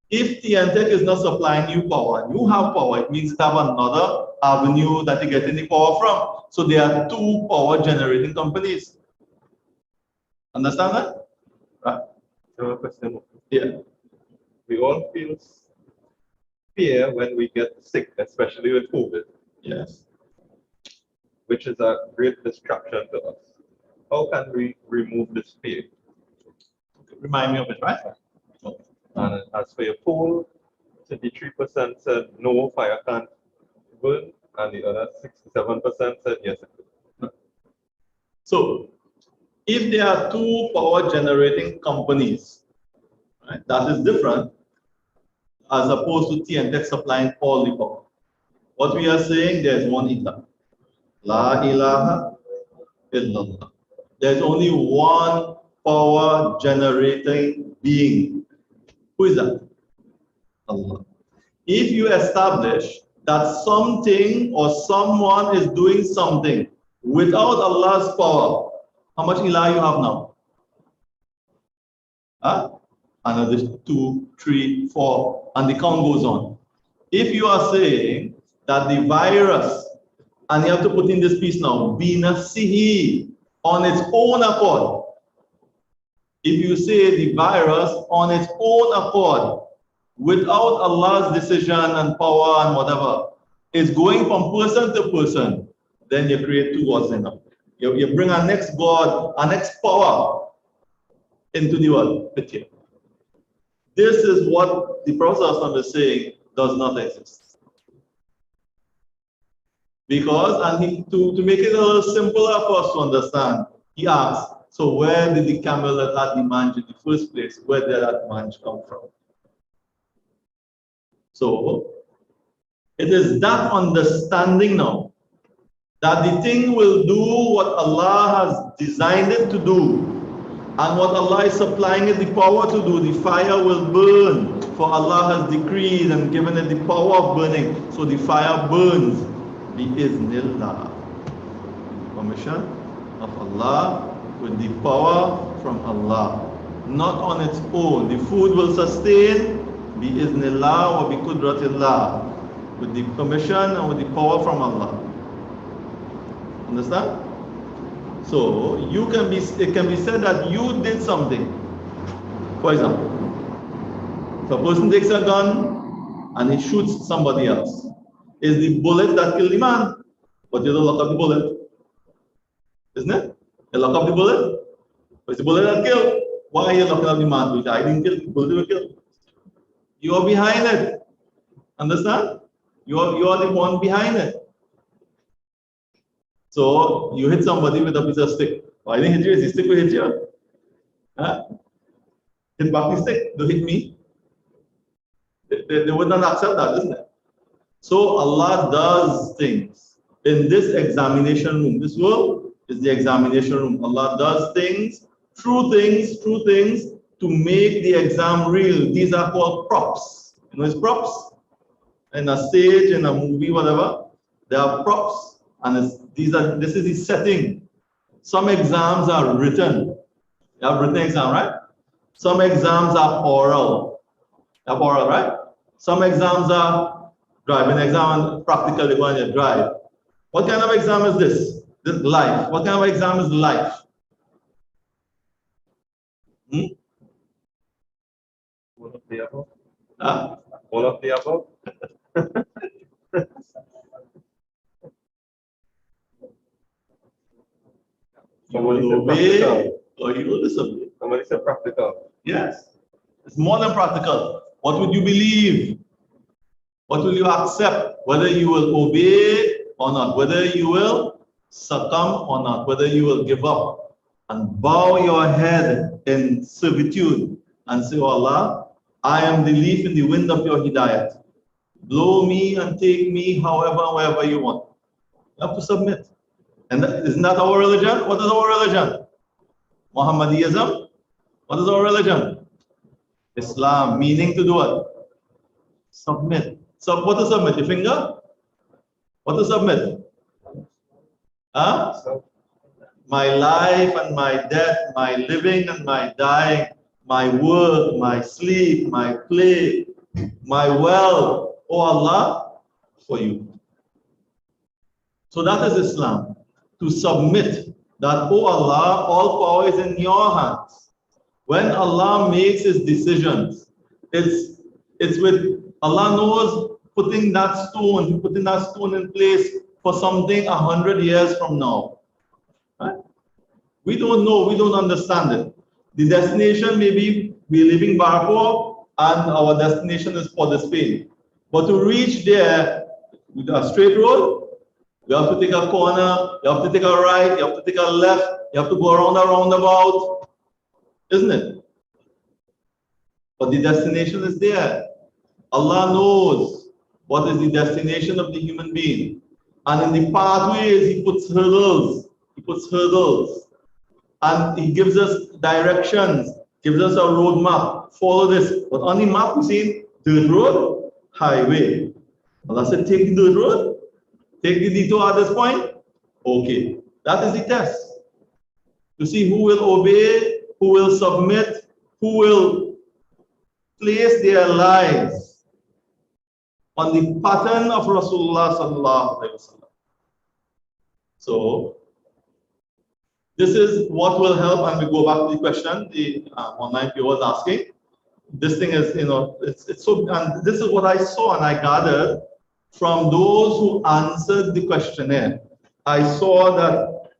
If TNT is not supplying you power, you have power, it means you have another avenue that you're getting the power from. So there are two power generating companies. Understand that? Right? So a question. Yeah. We all feel fear when we get sick, especially with COVID. Yes. Which is a great distraction to us. How can we remove this fear? Remind me of it, right? And as for your poll, 53% said no, fire can't burn, and the other 67% said yes, it could. So, if there are two power generating companies, right, that is different as opposed to TNT supplying all the power. What we are saying, there's one ilah. La ilaha illallah. There's only one power generating being. Who is that? Allah. If you establish that something or someone is doing something without Allah's power, how much ilah you have now? Another 2, 3, 4, and the count goes on. if you are saying that the virus, and you have to put in this piece now, binafsihi, on its own accord. If you say the virus on its own accord, without Allah's decision and power and whatever, is going from person to person, then you create two gods in them. You bring a next god, a next power into the world picture. This is what the Prophet is saying does not exist. Because, and to make it a little simpler for us to understand, he asks, so where did the camel that had the mange in the first place, where did that mange come from? So, it is that understanding now that the thing will do what Allah has designed it to do, and what Allah is supplying it the power to do. The fire will burn, for Allah has decreed and given it the power of burning. So the fire burns, bi-iznillah, permission of Allah, with the power from Allah, not on its own. The food will sustain, bi-iznillah or bi-kudratillah, with the permission and with the power from Allah. Understand? So it can be said that you did something. For example, if a person takes a gun and he shoots somebody else, is the bullet that killed the man, but you don't lock up the bullet, isn't it? You lock up the bullet, but it's the bullet that killed. Why are you locking up the man? Which I didn't kill, the bullet will kill. You are behind it. Understand? You are the one behind it. So you hit somebody with a piece of stick. Why didn't hit you? The stick will hit you. Huh? Hit back the stick. Don't hit me. They would not accept that, isn't it? So Allah does things in this examination room. This world is the examination room. Allah does things, true things to make the exam real. These are called props. You know, it's props. In a stage, in a movie, whatever, there are props. And this is the setting. Some exams are written. You have written exam, right? Some exams are oral. You have oral, right? Some exams are driving exam and practical, you go and you drive. What kind of exam is this? This life. What kind of exam is life? All of the above. Huh? All of the above. Somebody said practical. Or you will disobey. Somebody said practical. Yes. It's more than practical. What would you believe? What will you accept? Whether you will obey or not, whether you will succumb or not, whether you will give up and bow your head in servitude and say, oh Allah, I am the leaf in the wind of your hidayat. Blow me and take me however, wherever you want. You have to submit. And isn't that our religion? What is our religion? Mohammedanism? What is our religion? Islam, meaning to do what? Submit. So what is submit? Your finger? What is submit? Huh? My life and my death, my living and my dying, my work, my sleep, my play, my wealth, oh Allah, for you. So that is Islam. To submit that, oh Allah, all power is in your hands. When Allah makes his decisions, it's with Allah knows putting that stone in place for something 100 years from now. Right? We don't know, we don't understand it. The destination may be we're leaving Barco and our destination is Port Spain. But to reach there with a straight road, you have to take a corner, you have to take a right, you have to take a left, you have to go around a roundabout, isn't it? But the destination is there. Allah knows what is the destination of the human being. And in the pathways, he puts hurdles. And he gives us directions, gives us a roadmap. Follow this. But on the map, we see dirt road, highway. Allah said, take the dirt road. Take the detour at this point. Okay, that is the test. To see who will obey, who will submit, who will place their lives on the pattern of Rasulullah sallallahu alaihi wasallam. So this is what will help, and we go back to the question the online viewer was asking. This thing is, it's so, and this is what I saw and I gathered from those who answered the questionnaire. I saw that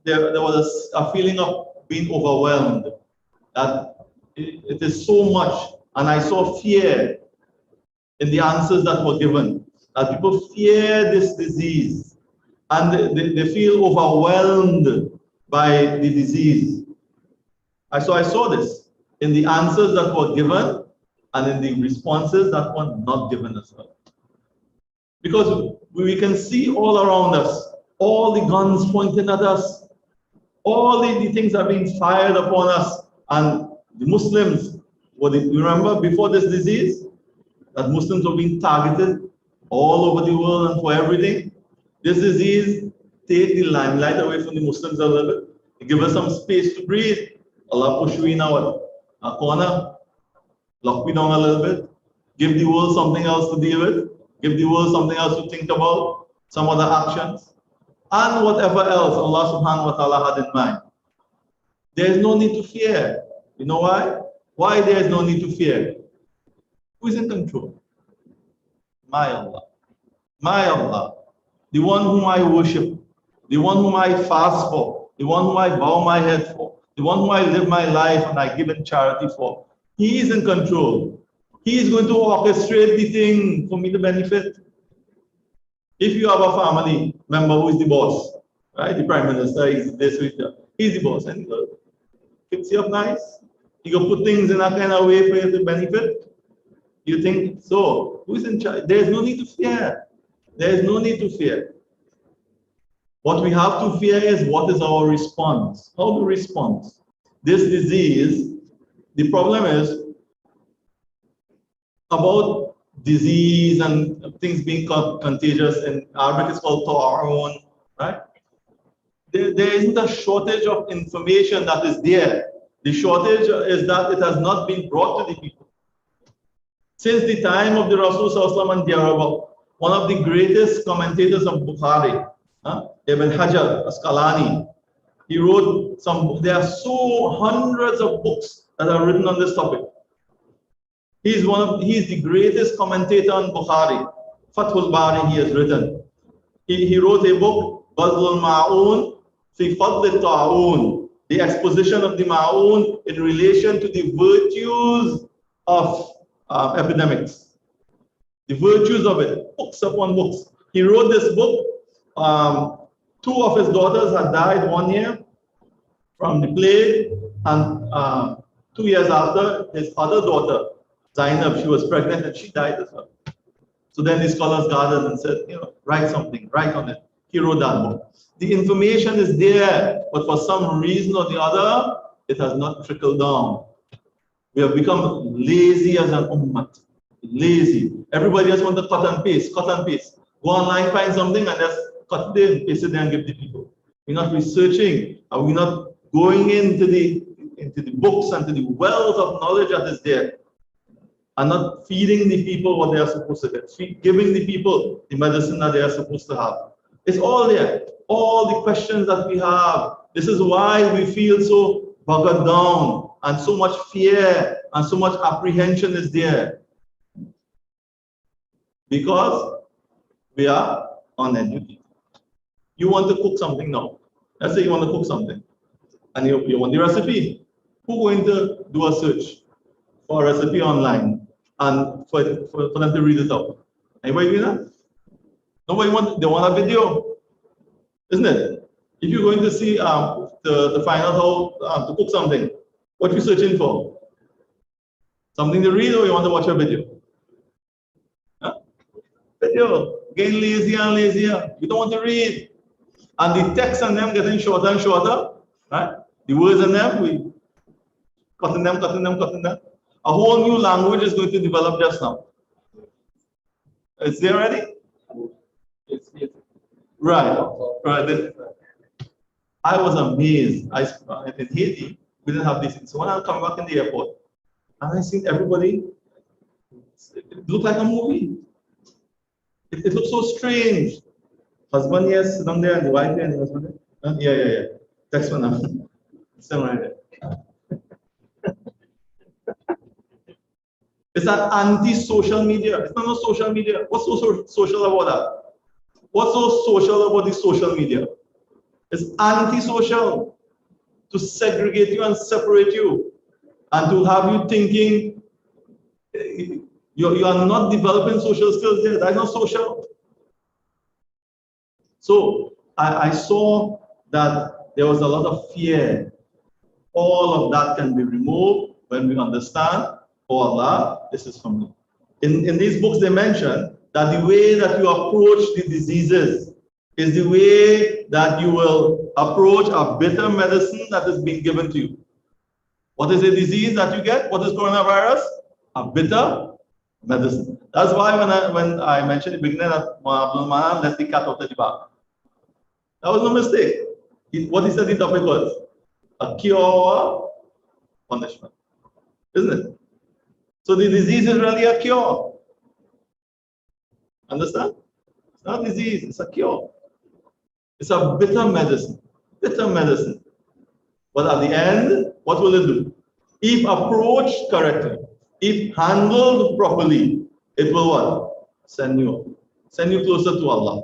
there was a feeling of being overwhelmed, that it is so much, and I saw fear in the answers that were given, that people fear this disease and they feel overwhelmed by the disease. I saw this in the answers that were given and in the responses that were not given as well. Because we can see all around us, all the guns pointing at us, all the things are being fired upon us, and the Muslims, you remember before this disease, that Muslims were being targeted all over the world and for everything. This disease take the limelight away from the Muslims a little bit, give us some space to breathe. Allah push you in our corner, lock me down a little bit, give the world something else to deal with, give the world something else to think about, some other actions, and whatever else Allah subhanahu wa ta'ala had in mind. There is no need to fear. You know why? Why there is no need to fear? Who is in control? My Allah. My Allah. The one whom I worship, the one whom I fast for, the one whom I bow my head for, the one whom I live my life and I give in charity for. He is in control. He is going to orchestrate the thing for me to benefit. If you have a family member who is the boss, right? The prime minister is this, he's the boss, and he'll fix you up nice. He will put things in a kind of way for you to benefit. You think so? Who is in charge? There is no need to fear. There is no need to fear. What we have to fear is what is our response. How to respond? This disease, the problem is about disease and things being contagious. In Arabic, it's called ta'arun, right? There isn't a shortage of information that is there. The shortage is that it has not been brought to the people. Since the time of the Rasul Sallallahu and thereabout, one of the greatest commentators of Bukhari, Ibn Hajar Asqalani, he wrote some, there are so hundreds of books that are written on this topic. He's the greatest commentator on Bukhari. Fathul Bari, he has written. He wrote a book, Badlul Ma'un fi Fadl Ta'un, the exposition of the Ma'un in relation to the virtues of epidemics. The virtues of it, books upon books. He wrote this book. Two of his daughters had died 1 year from the plague, and 2 years after, his other daughter, Zainab, she was pregnant and she died as well. So then the scholars gathered and said, write something, write on it. He wrote that book. The information is there, but for some reason or the other, it has not trickled down. We have become lazy as an ummah. Lazy. Everybody just wants to cut and paste, cut and paste. Go online, find something, and just cut it in, paste it there, and give the people. We're not researching, and we're not going into the books and to the wealth of knowledge that is there, and not feeding the people what they are supposed to get, giving the people the medicine that they are supposed to have. It's all there. All the questions that we have. This is why we feel so bogged down, and so much fear and so much apprehension is there. Because we are uneducated. You want to cook something now. Let's say you want to cook something, and you want the recipe. Who's going to do a search for a recipe online and for them to read it out? Anybody doing that? Nobody they want a video, isn't it? If you're going to see to find out how to cook something, what are you searching for? Something to read, or you want to watch a video? Video. Getting lazier and lazier. We don't want to read. And the text on them getting shorter and shorter. Right? The words on them, we cutting them. A whole new language is going to develop just now. Is there already? Right. Right. I was amazed. In Haiti, we didn't have these things. So when I come back in the airport, and I see everybody, it looked like a movie. It looks so strange. Husband, yes, sit down there, and the wife there, and the husband there. Yeah. Text one now. Stand right there. It's an anti-social media. It's not no social media. What's so social about that? What's so social about this social media? It's anti-social, to segregate you and separate you, and to have you thinking you are not developing social skills there. That's not social. So I saw that there was a lot of fear. All of that can be removed when we understand, oh Allah, this is from me. In these books, they mention that the way that you approach the diseases is the way that you will approach a bitter medicine that is being given to you. What is the disease that you get? What is coronavirus? A bitter medicine. That's why when I mentioned in the beginning that Mohammed let the cat out of the bag. That was no mistake. What he said the topic was a cure or punishment. Isn't it? So the disease is really a cure. Understand? It's not a disease, it's a cure. It's a bitter medicine. Bitter medicine. But at the end, what will it do? If approached correctly, if handled properly, it will what? Send you closer to Allah.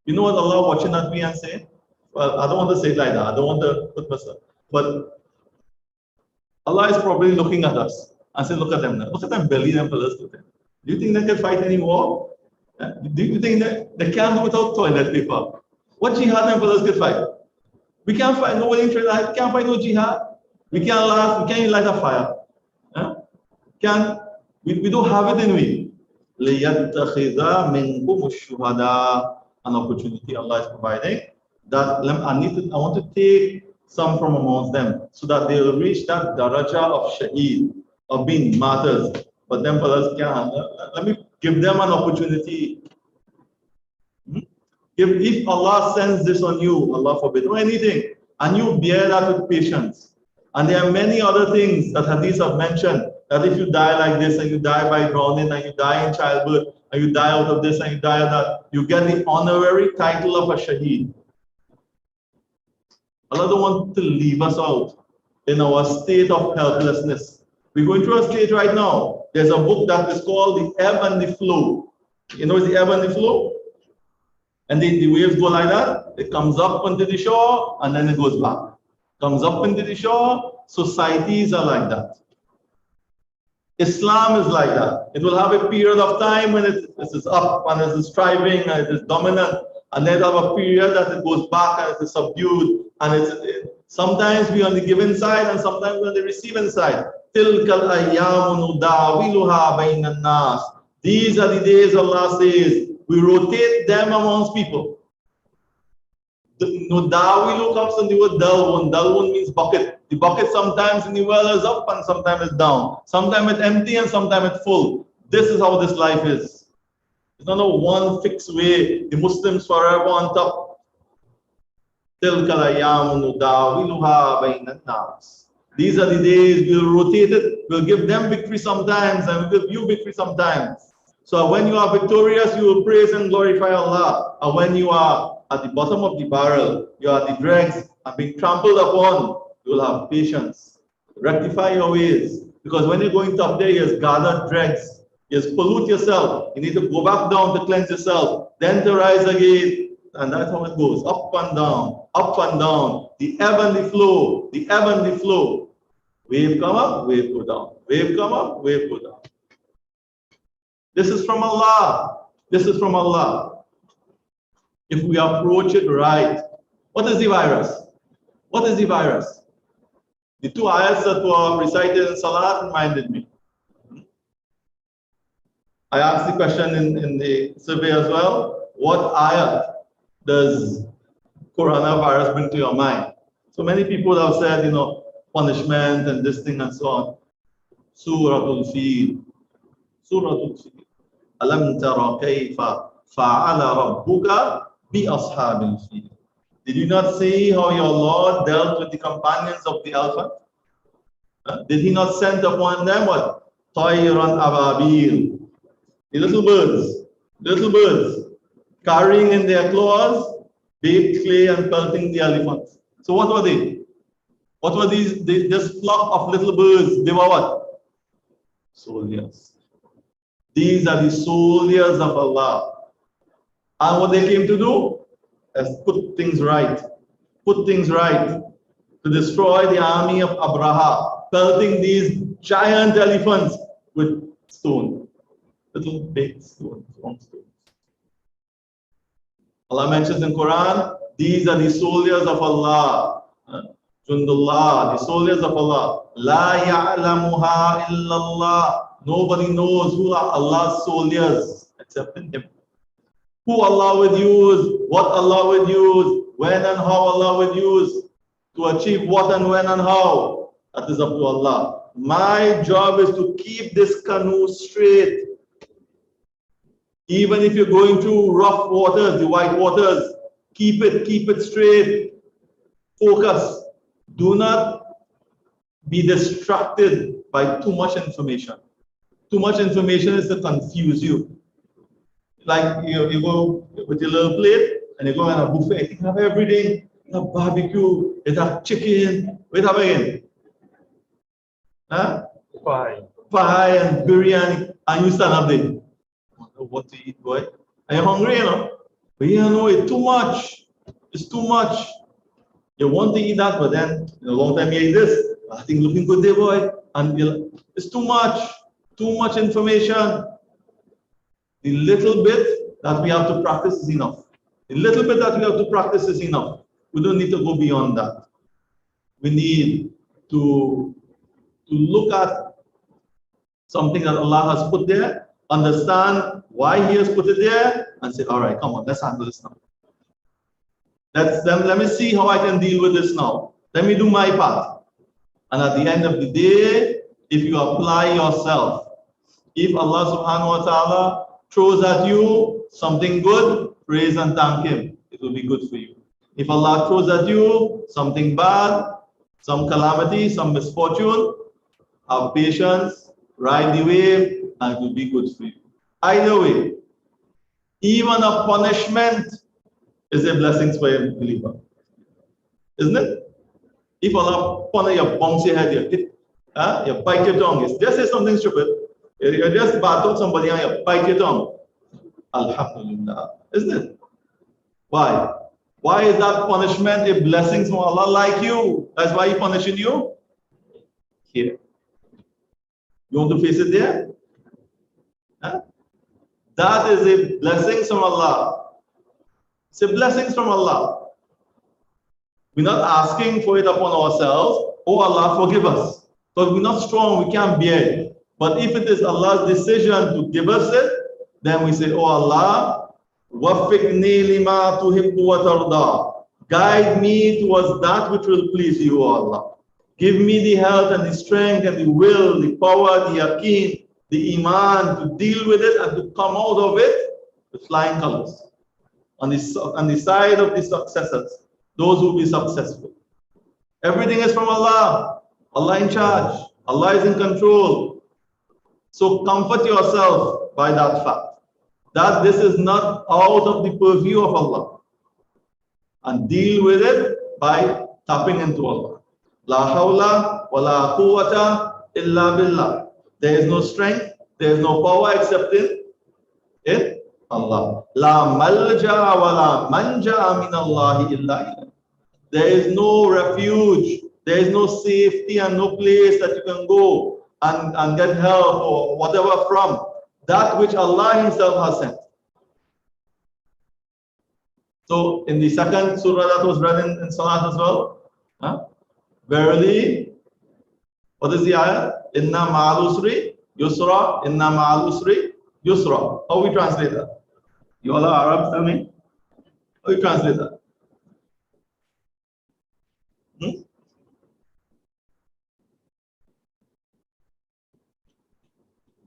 You know what Allah watching at me and saying? Well, I don't want to say it like that. I don't want to put myself. But Allah is probably looking at us and saying, look at them now. Look at them belly them fellas to them. Do you think they can fight anymore? Do you think that they can't do without toilet paper? What jihad them fellas can fight? We can't fight no willing trade. We can't fight no jihad. We can't laugh. We can't even light a fire. We don't have it in we. لِيَتَّخِذَا مِنْكُمُ الشُّهَدَاءَ. An opportunity Allah is providing that I want to take some from amongst them so that they will reach that daraja of Shaheed, of being martyrs. But them fellas can't. Let me give them an opportunity. If Allah sends this on you, Allah forbid, or anything, and you bear that with patience. And there are many other things that hadiths have mentioned, that if you die like this, and you die by drowning, and you die in childbirth, and you die out of this, and you die of that, you get the honorary title of a Shaheed. Allah don't want to leave us out in our state of helplessness. We're going through a state right now. There's a book that is called The Ebb and the Flow. You know the ebb and the flow? And the waves go like that. It comes up onto the shore and then it goes back. Comes up into the shore. Societies are like that. Islam is like that. It will have a period of time when it is up and it is thriving and it is dominant. And then it will have a period that it goes back and it is subdued. And sometimes we're on the giving side and sometimes we're on the receiving side. تِلْكَ الْأَيَّامُ نُدَاوِلُهَا بَيْنَ النَّاسِ. These are the days Allah says, we rotate them amongst people. Nudawilu comes from the word dalwun. Dalwun means bucket. The bucket sometimes in the well is up and sometimes it's down. Sometimes it's empty and sometimes it's full. This is how this life is. It's not a one fixed way. The Muslims forever on top. تِلْكَ الْأَيَّامُ نُدَاوِلُهَا بَيْنَ النَّاسِ. These are the days we'll rotate it. We'll give them victory sometimes and we'll give you victory sometimes. So when you are victorious, you will praise and glorify Allah. And when you are at the bottom of the barrel, you are the dregs and being trampled upon, you will have patience. Rectify your ways. Because when you're going up there, you just gather dregs. You just pollute yourself. You need to go back down to cleanse yourself. Then to rise again. And that's how it goes. Up and down. Up and down. The ebb and the flow. The ebb and the flow. Wave come up, wave go down. Wave come up, wave go down. This is from Allah. This is from Allah. If we approach it right. What is the virus? What is the virus? The two ayats that were recited in Salat reminded me. I asked the question in the survey as well. What ayat does coronavirus bring to your mind? So many people have said, punishment and this thing and so on. Suratul Fil. Suratul Fil. Alam tara kayfa fa'ala rabbuka bi ashabil fil. Did you not see how your Lord dealt with the companions of the elephant? Did he not send upon them what? Tayran ababil. The little birds. Little birds carrying in their claws baked clay and pelting the elephants. So what were they? What were these? This flock of little birds, they were what? Soldiers. These are the soldiers of Allah. And what they came to do is put things right. Put things right. To destroy the army of Abraha, pelting these giant elephants with stone. Little big stones, long stones. Allah mentions in Quran, these are the soldiers of Allah. Jundullah, the soldiers of Allah. La ya'lamuha illallah. Nobody knows who are Allah's soldiers except in Him. Who Allah would use, what Allah would use, when and how Allah would use to achieve what and when and how. That is up to Allah. My job is to keep this canoe straight. Even if you're going through rough waters, the white waters, keep it straight. Focus. Do not be distracted by too much information. Too much information is to confuse you. Like you go with your little plate and you go on a buffet, you have everything. You have barbecue, you have chicken, wait up again. Huh? Pie and biryani, and you stand up there. What to eat, boy? Are you hungry, you know? But you know, it's too much. It's too much. You want to eat that, but then in a long time you eat this. I think looking good there, boy. And it's too much. Too much information. The little bit that we have to practice is enough. The little bit that we have to practice is enough. We don't need to go beyond that. We need to look at something that Allah has put there, understand why He has put it there, and say, all right, come on, let's handle this now. Let me see how I can deal with this now. Let me do my part. And at the end of the day, if you apply yourself, if Allah subhanahu wa ta'ala throws at you something good, praise and thank Him. It will be good for you. If Allah throws at you something bad, some calamity, some misfortune, have patience, ride the wave, and it will be good for you. Either way, even a punishment is a blessing for a believer. Isn't it? If Allah punish you, bounce your head, you bite your tongue, just say something stupid, you just battle somebody and you bite your tongue. Alhamdulillah. Isn't it? Why? Why is that punishment a blessing from Allah like you? That's why He's punishing you? Here. You want to face it there? Huh? That is a blessing from Allah. It's a blessing from Allah. We're not asking for it upon ourselves. Oh Allah, forgive us. Because we're not strong, we can't bear it. But if it is Allah's decision to give us it, then we say, oh Allah, waffiqni lima tuhibbu wa tarda. Guide me towards that which will please you, O Allah. Give me the health and the strength and the will, the power, the yaqeen, the iman to deal with it and to come out of it with flying colors. On the side of the successors, those who will be successful. Everything is from Allah. Allah in charge. Allah is in control. So comfort yourself by that fact, that this is not out of the purview of Allah. And deal with it by tapping into Allah. La hawla wa la quwwata illa billah. There is no strength, there is no power except in Allah. La malja wa la manja min Allah illa ilayh. There is no refuge, there is no safety and no place that you can go and get help or whatever from that which Allah Himself has sent. So in the second surah that was read in Salat as well, verily, what is the ayah? Inna ma'al usri yusra, inna ma'al usri yusra. How we translate that? You all are Arabs, tell me. How we translate that?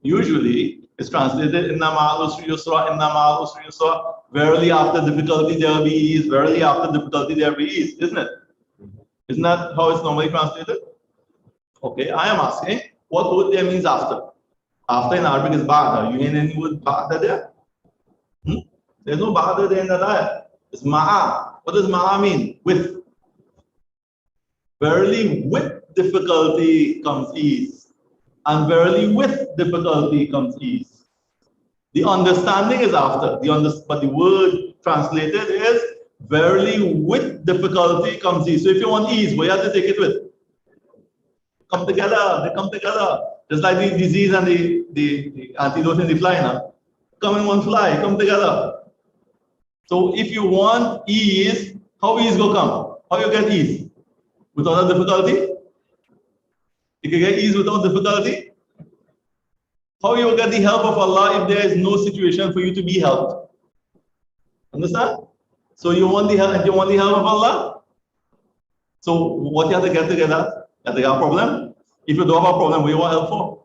Usually, it's translated Inna ma'al usri yusra, inna ma'al usri yusra. Verily after difficulty there will be ease, verily after difficulty there will be ease, isn't it? Isn't that how it's normally translated? Okay, I am asking, what word there means after? After in Arabic is ba'da. You ain't any word ba'da there? There's no ba'da at the end of that. It's ma'a. What does ma'a mean? With. Verily, with difficulty comes ease. And verily, with difficulty comes ease. The understanding is after. But the word translated is, verily, with difficulty comes ease. So if you want ease, where you have to take it with? Come together. They come together. Just like the disease and the antidote in the fly now. Come in one fly. Come together. So if you want ease, how ease go come? How you get ease? Without a difficulty? You can get ease without difficulty? How you get the help of Allah if there is no situation for you to be helped? Understand? So you want the help of Allah? So what you have to get together? You have to have a problem. If you don't have a problem, what you want help for?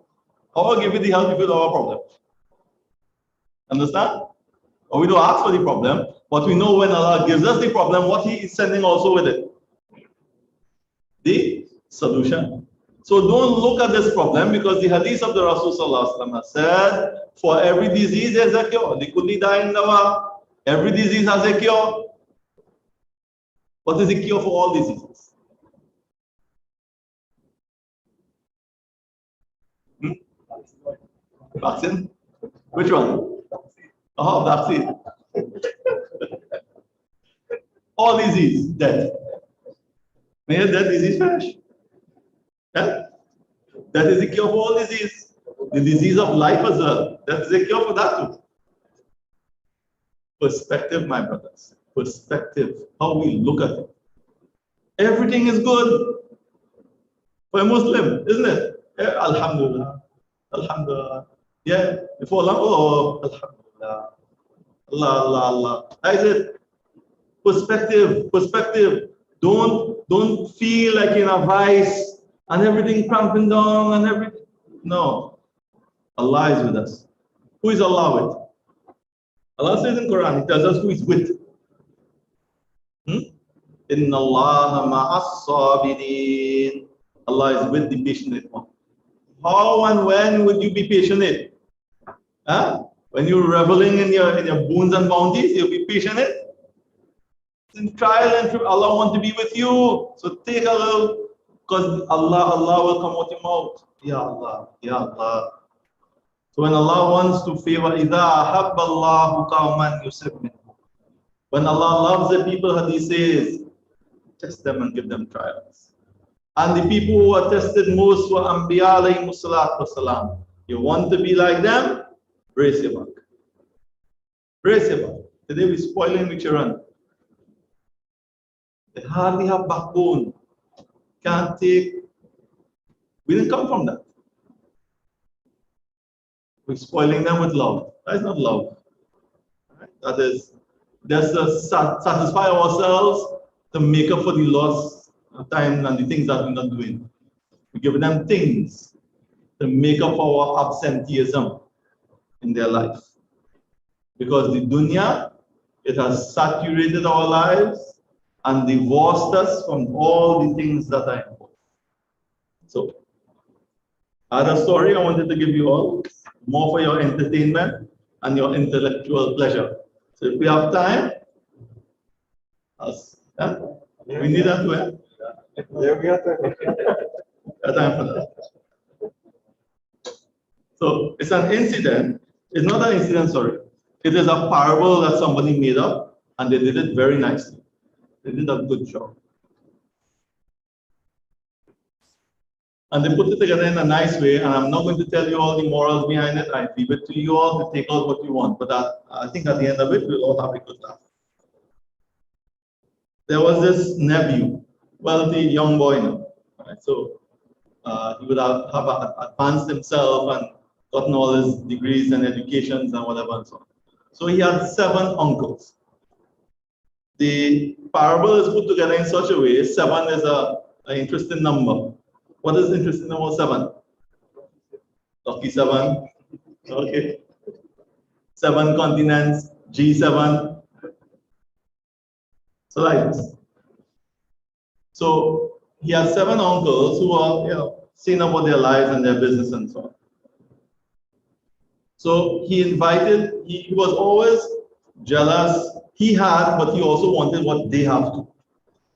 How will give you the help if you don't have a problem? Understand? Or we don't ask for the problem, but we know when Allah gives us the problem, what He is sending also with it. The solution. So don't look at this problem because the hadith of the Rasul said, for every disease there's a cure. Every disease has a cure. What is the cure for all diseases? Vaccine? Which one? Oh, vaccine. All disease, death. May that disease finish. Yeah? That is the cure for all disease. The disease of life as well. That is the cure for that too. Perspective, my brothers. Perspective. How we look at it. Everything is good for a Muslim, isn't it? Alhamdulillah. Alhamdulillah. Yeah. Before long, oh, Alhamdulillah. Allah, Allah, Allah. That is it. Perspective. Perspective. Don't feel like in a vice and everything cramping down and everything. No. Allah is with us. Who is Allah with? Allah says in Quran, He tells us who He's with. Inna Allah ma'as sabirin. Allah is with the patient one. How and when would you be patient? Huh? When you're reveling in your boons and bounties, you'll be patient. In trial and tribulation, Allah wants to be with you. So take a little, because Allah will come out your mouth. Ya Allah, Ya Allah. So when Allah wants to favor, إِذَا أَحَبَّ اللَّهُ قَوْمًا يُسِبْ مِنْهُ. When Allah loves the people, Hadith says, test them and give them trials. And the people who are tested most were Anbiya alayhimu salatu wasalam. You want to be like them? Brace your back. Brace your back. Today we're spoiling with children. They hardly have backbone. Can't take. We didn't come from that. We're spoiling them with love. That is not love. That is just to satisfy ourselves to make up for the loss of time and the things that we're not doing. We're giving them things to make up for our absenteeism in their life. Because the dunya, it has saturated our lives and divorced us from all the things that are important. So, I had a story I wanted to give you all, more for your entertainment and your intellectual pleasure. So if we have time, we need that too. Yeah, we have to. Time for that. So it's an incident. It's not an incident, sorry. It is a parable that somebody made up, and they did it very nicely. They did a good job. And they put it together in a nice way, and I'm not going to tell you all the morals behind it. I leave it to you all to take out what you want. But I think at the end of it, we'll all have a good laugh. There was this nephew, wealthy young boy now. Right? So he would have advanced himself and gotten all his degrees and educations and whatever and so on. So he had 7 uncles. The parable is put together in such a way, 7 is an interesting number. What is interesting about 7? Lucky 7. Okay. 7 continents, G7. So like this. So he has 7 uncles who are, saying about their lives and their business and so on. So he was always jealous. He had, but he also wanted what they have to.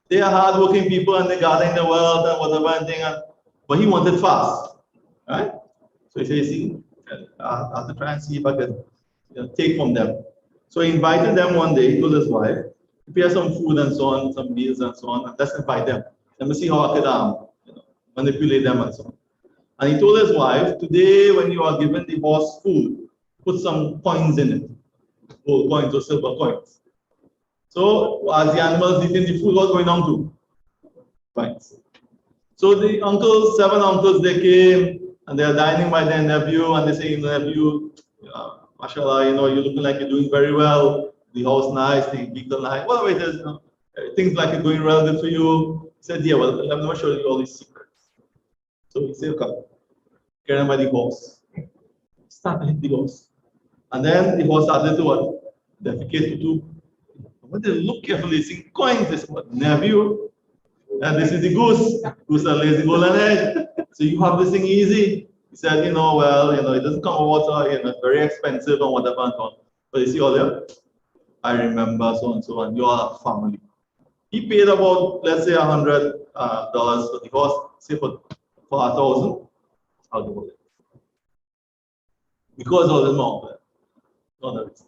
They are hardworking people and they're gathering the wealth and whatever and thing, but he wanted fast, right? So he says, see, I have to try and see if I can take from them. So he invited them one day, he told his wife, prepare some food and so on, some meals and so on, and let's invite them. Let me see how I could manipulate them and so on. And he told his wife, today when you are given the horse food, put some coins in it, gold coins or silver coins. So as the animals eating the food, what's going on to? Coins. So the uncles, 7 uncles, they came and they are dining by their nephew and they say, nephew, mashallah, you're looking like you're doing very well. The house nice, the vehicle nice, whatever it is, things like it's going well good for you. He said, yeah, well, I'm not showing you all these secrets. So he said, okay, carry him by the horse. Start to hit the horse. And then the horse started to what? Defecate to. When they look carefully, see coins, this what? Nephew. And this is the goose. Goose that lays the golden egg. So you have this thing easy. He said, well, it doesn't come out, it's very expensive and whatever and so on. But you see all that? I remember so and so, and you are a family. He paid about, let's say, $100 for the horse, say for 1,000. I'll do it. Because of the mount. Not the reason.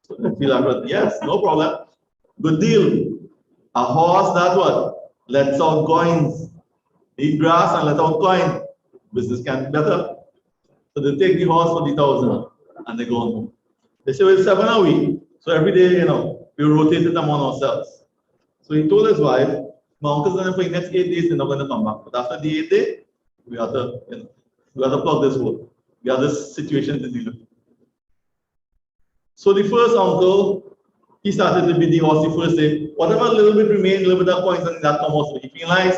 So I feel like, yes, no problem. Good deal. A horse that what? Lets out coins. Eat grass and let out coin. Business can be better. So they take the horse for the 1,000 and they go on home. They say, well, 7 a week. So every day, we rotate it among ourselves. So he told his wife, my uncle's going to for the next 8 days, they're not going to come back. But after the 8th day, we have to, we have to plug this hole. We have this situation to deal with. So the first uncle, he started to beat the horse the first day. Whatever little bit remained, little bit of coins and that come out. So he feel nice,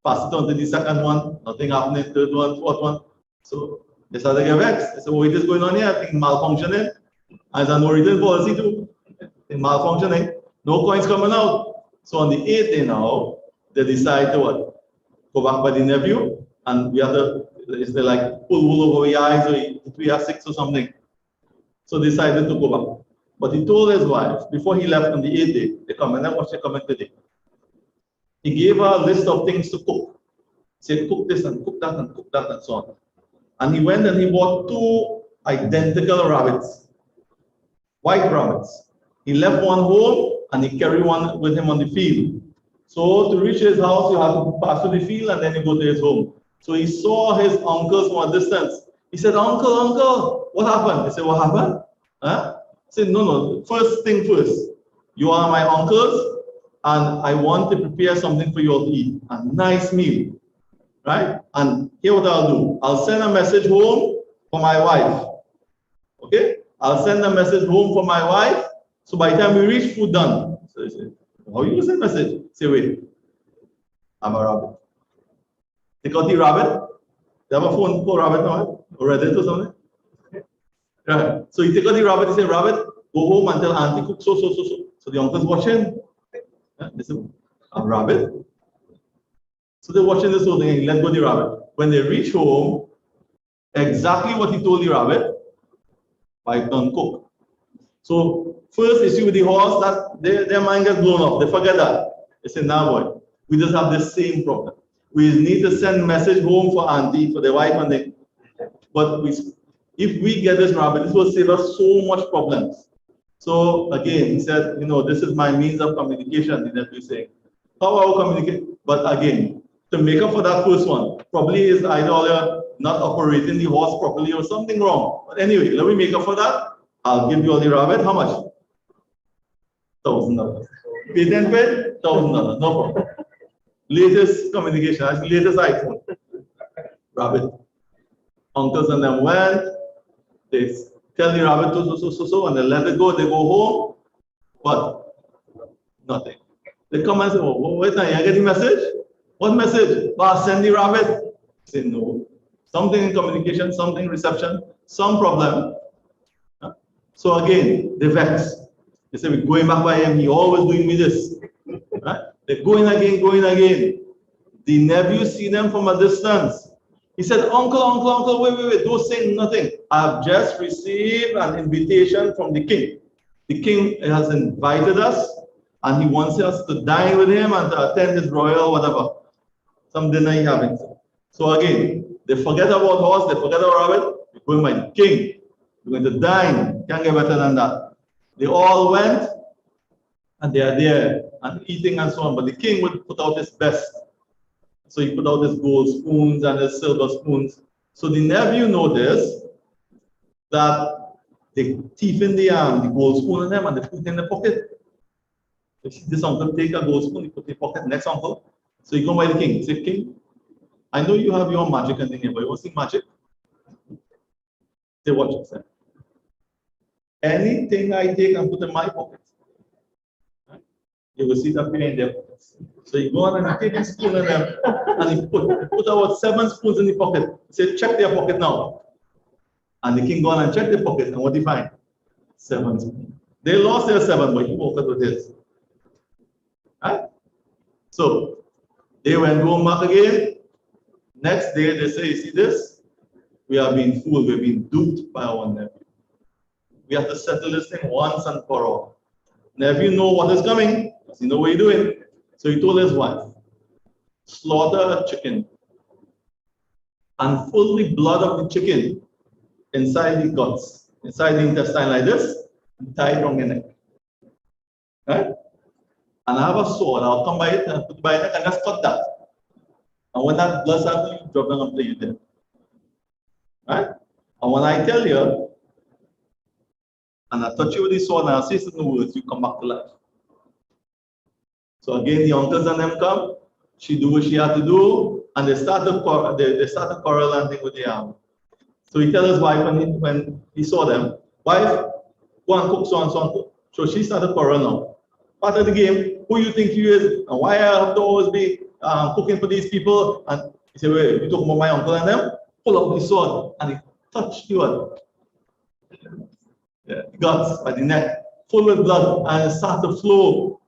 pass it on to the second one, nothing happening, third one, fourth one. So they started to get vexed. They said, what is going on here? I think malfunctioning. As a no return policy too. Malfunctioning. No coins coming out. So on the 8th day now, they decide to what? Go back by the nephew, and we have to, is there like pull wool over the eyes, or we have 6 or something. So they decided to go back. But he told his wife, before he left on the 8th day, they come and watch they coming today. He gave her a list of things to cook. He said, cook this and cook that and cook that and so on. And he went and he bought 2 identical rabbits, white rabbits. He left one home and he carried one with him on the field. So to reach his house, you have to pass through the field and then you go to his home. So he saw his uncles from a distance. He said, uncle, what happened? He said, what happened? Huh? He said, no, first thing first. You are my uncles and I want to prepare something for you all to eat. A nice meal, right? And here what I'll do. I'll send a message home for my wife. Okay? I'll send a message home for my wife. So by the time we reach, food done. So he said, how you send a message? Say, wait, I'm a rabbit. Take out the rabbit. They have a phone for rabbit now, or Reddit or something. Right. So you take out the rabbit, you say, rabbit, go home and tell auntie cook so. So the uncle's watching. They say, a rabbit. So they're watching this whole thing and let go the rabbit. When they reach home, exactly what he told the rabbit, wife done cook. So first issue with the horse, that their mind gets blown off. They forget that. They say, now boy, we just have the same problem. We need to send message home for auntie, for the wife and the, but if we get this rabbit, this will save us so much problems. So again, he said, this is my means of communication, the nephew saying. How I will communicate? But again, to make up for that first one, probably is either not operating the horse properly or something wrong. But anyway, let me make up for that. I'll give you all the rabbit. How much? $1,000. Patent paid? $1,000. No problem. Latest communication, latest iPhone. Rabbit. Uncles and them went. They tell the rabbit so, and they let it go. They go home, but nothing. They come and say, oh, wait now, you get the message? What message? Well, send the rabbit. I say no. Something in communication, something in reception, some problem. So again, they vex. They say, we're going back by him, he always doing me this. Right? They're going again. The nephew see them from a distance. He said, uncle, wait, don't say nothing. I have just received an invitation from the king. The king has invited us and he wants us to dine with him and to attend his royal whatever. Some dinner he having. So again, they forget about horse, they forget about rabbit, we're going by the king. We're going to dine. Can't get better than that. They all went and they are there and eating and so on. But the king would put out his best. So he put out his gold spoons and his silver spoons. So the nephew noticed that they thief in the gold spoon in them and they put it in the pocket. So this uncle take a gold spoon, he put it in the pocket, next uncle. So he go by the king. He say, King, I know you have your magic and thing here, but you want to see magic? Say what you said. Anything I take and put in my pocket, right? You will see that in their pockets. So you go on and you take a spoon in them and you put about 7 spoons in the pocket. Say, check their pocket now. And the king go on and check the pocket, and what do you find? 7 spoons. They lost their 7, but he walked out with his. Right? So they went home back again. Next day they say, you see this? We are being fooled, we're being duped by our nephew. We have to settle this thing once and for all. Nephew know what is coming, because he know what he's doing. So he told his wife, slaughter a chicken and pull the blood of the chicken inside the guts, inside the intestine like this, and tie it around your neck. Right? And I have a sword, I'll come by it and put it by your neck and just cut that. And when that blood starts, you drop down and play you there. Right? And when I tell you, and I touch you with the sword and I say certain words, you come back to life. So again, the uncles and them come, she do what she had to do, and they start to quarrel and thing with the arm. So he tells his wife when he saw them, wife, go and cook so and so and cook. So she started quarrel now. Part of the game, who you think you is, and why I have to always be cooking for these people? And he said, wait, you talking about my uncle and them? Pull up the sword, and he touched the one. Yeah, guts by the neck, full with blood, and it started to flow.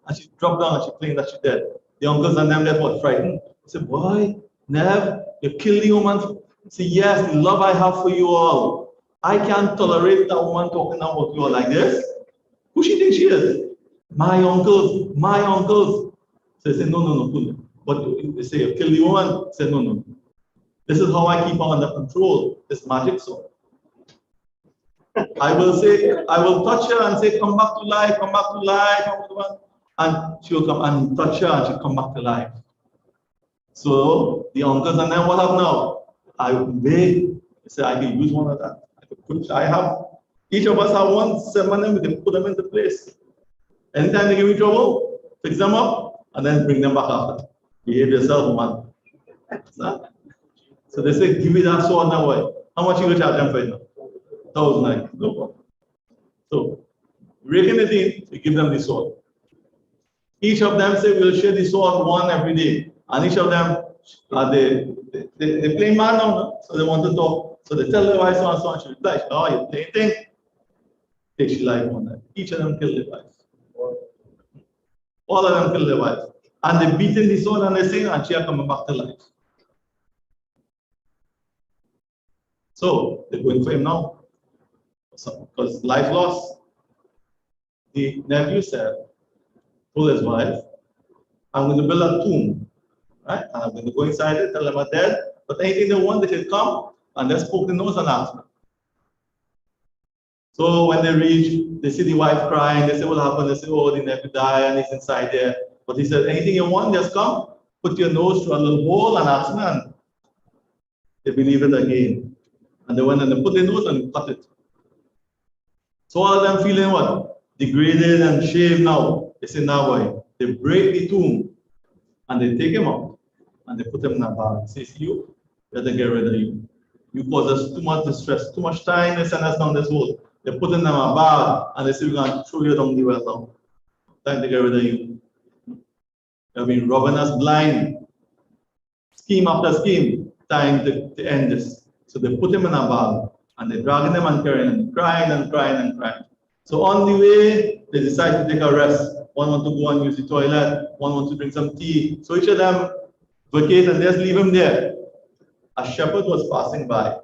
And she dropped down and she claimed that she dead. The uncles and them that were frightened. He said, boy, Nev, you killed the woman. He said, yes, the love I have for you all. I can't tolerate that woman talking about you all like this. Who she thinks she is? My uncles, my uncles. So they said, no. But they say, you killed the woman. He said, no. This is how I keep her under control. This magic sword. I will touch her and say, come back to life, come back to life. And she will come and touch her and she'll come back to life. So the uncles and then what have now? I made, say I can use one of that. I have, each of us have one, 7 of them, we can put them into place. Anytime they give me trouble, fix them up and then bring them back after. Behave yourself, man. So they say, give me that sword now, boy. How much you will charge them for it now? 1,000, no problem. So, breaking it in, we give them the sword. Each of them say we'll share the sword one every day. And each of them, they play man now, no? So they want to talk. So they tell their wife so and so, and she replies, oh, you're playing thing. Takes your life on that. Each of them kill their wife. All of them kill their wife. And they beating the sword and they sing, and she are coming back to life. So they're going for him now. Because life lost. The nephew said, told his wife, I'm going to build a tomb, right? And I'm going to go inside it, tell them I'm dead, but anything they want, they can come and just poke the nose and ask me. So when they reach, they see the wife crying, they say, what happened? They say, oh, the nephew died and he's inside there. But he said, anything you want, just come, put your nose through a little hole and ask me. And they believe it again. And they went and they put their nose and cut it. So all of them feeling what? Degraded and shamed now. They say, now boy, they break the tomb and they take him out and they put him in a bag. They say, you, we have to get rid of you. You cause us too much distress, too much time, they send us down this hole. They put him in a bag and they say, we're going to throw you down the well now. Time to get rid of you. You have been robbing us blind. Scheme after scheme, time to end this. So they put him in a bag and they're dragging him and carrying him, crying and crying and crying. So on the way, they decide to take a rest. One want to go and use the toilet, one wants to drink some tea. So each of them vacate and just leave him there. A shepherd was passing by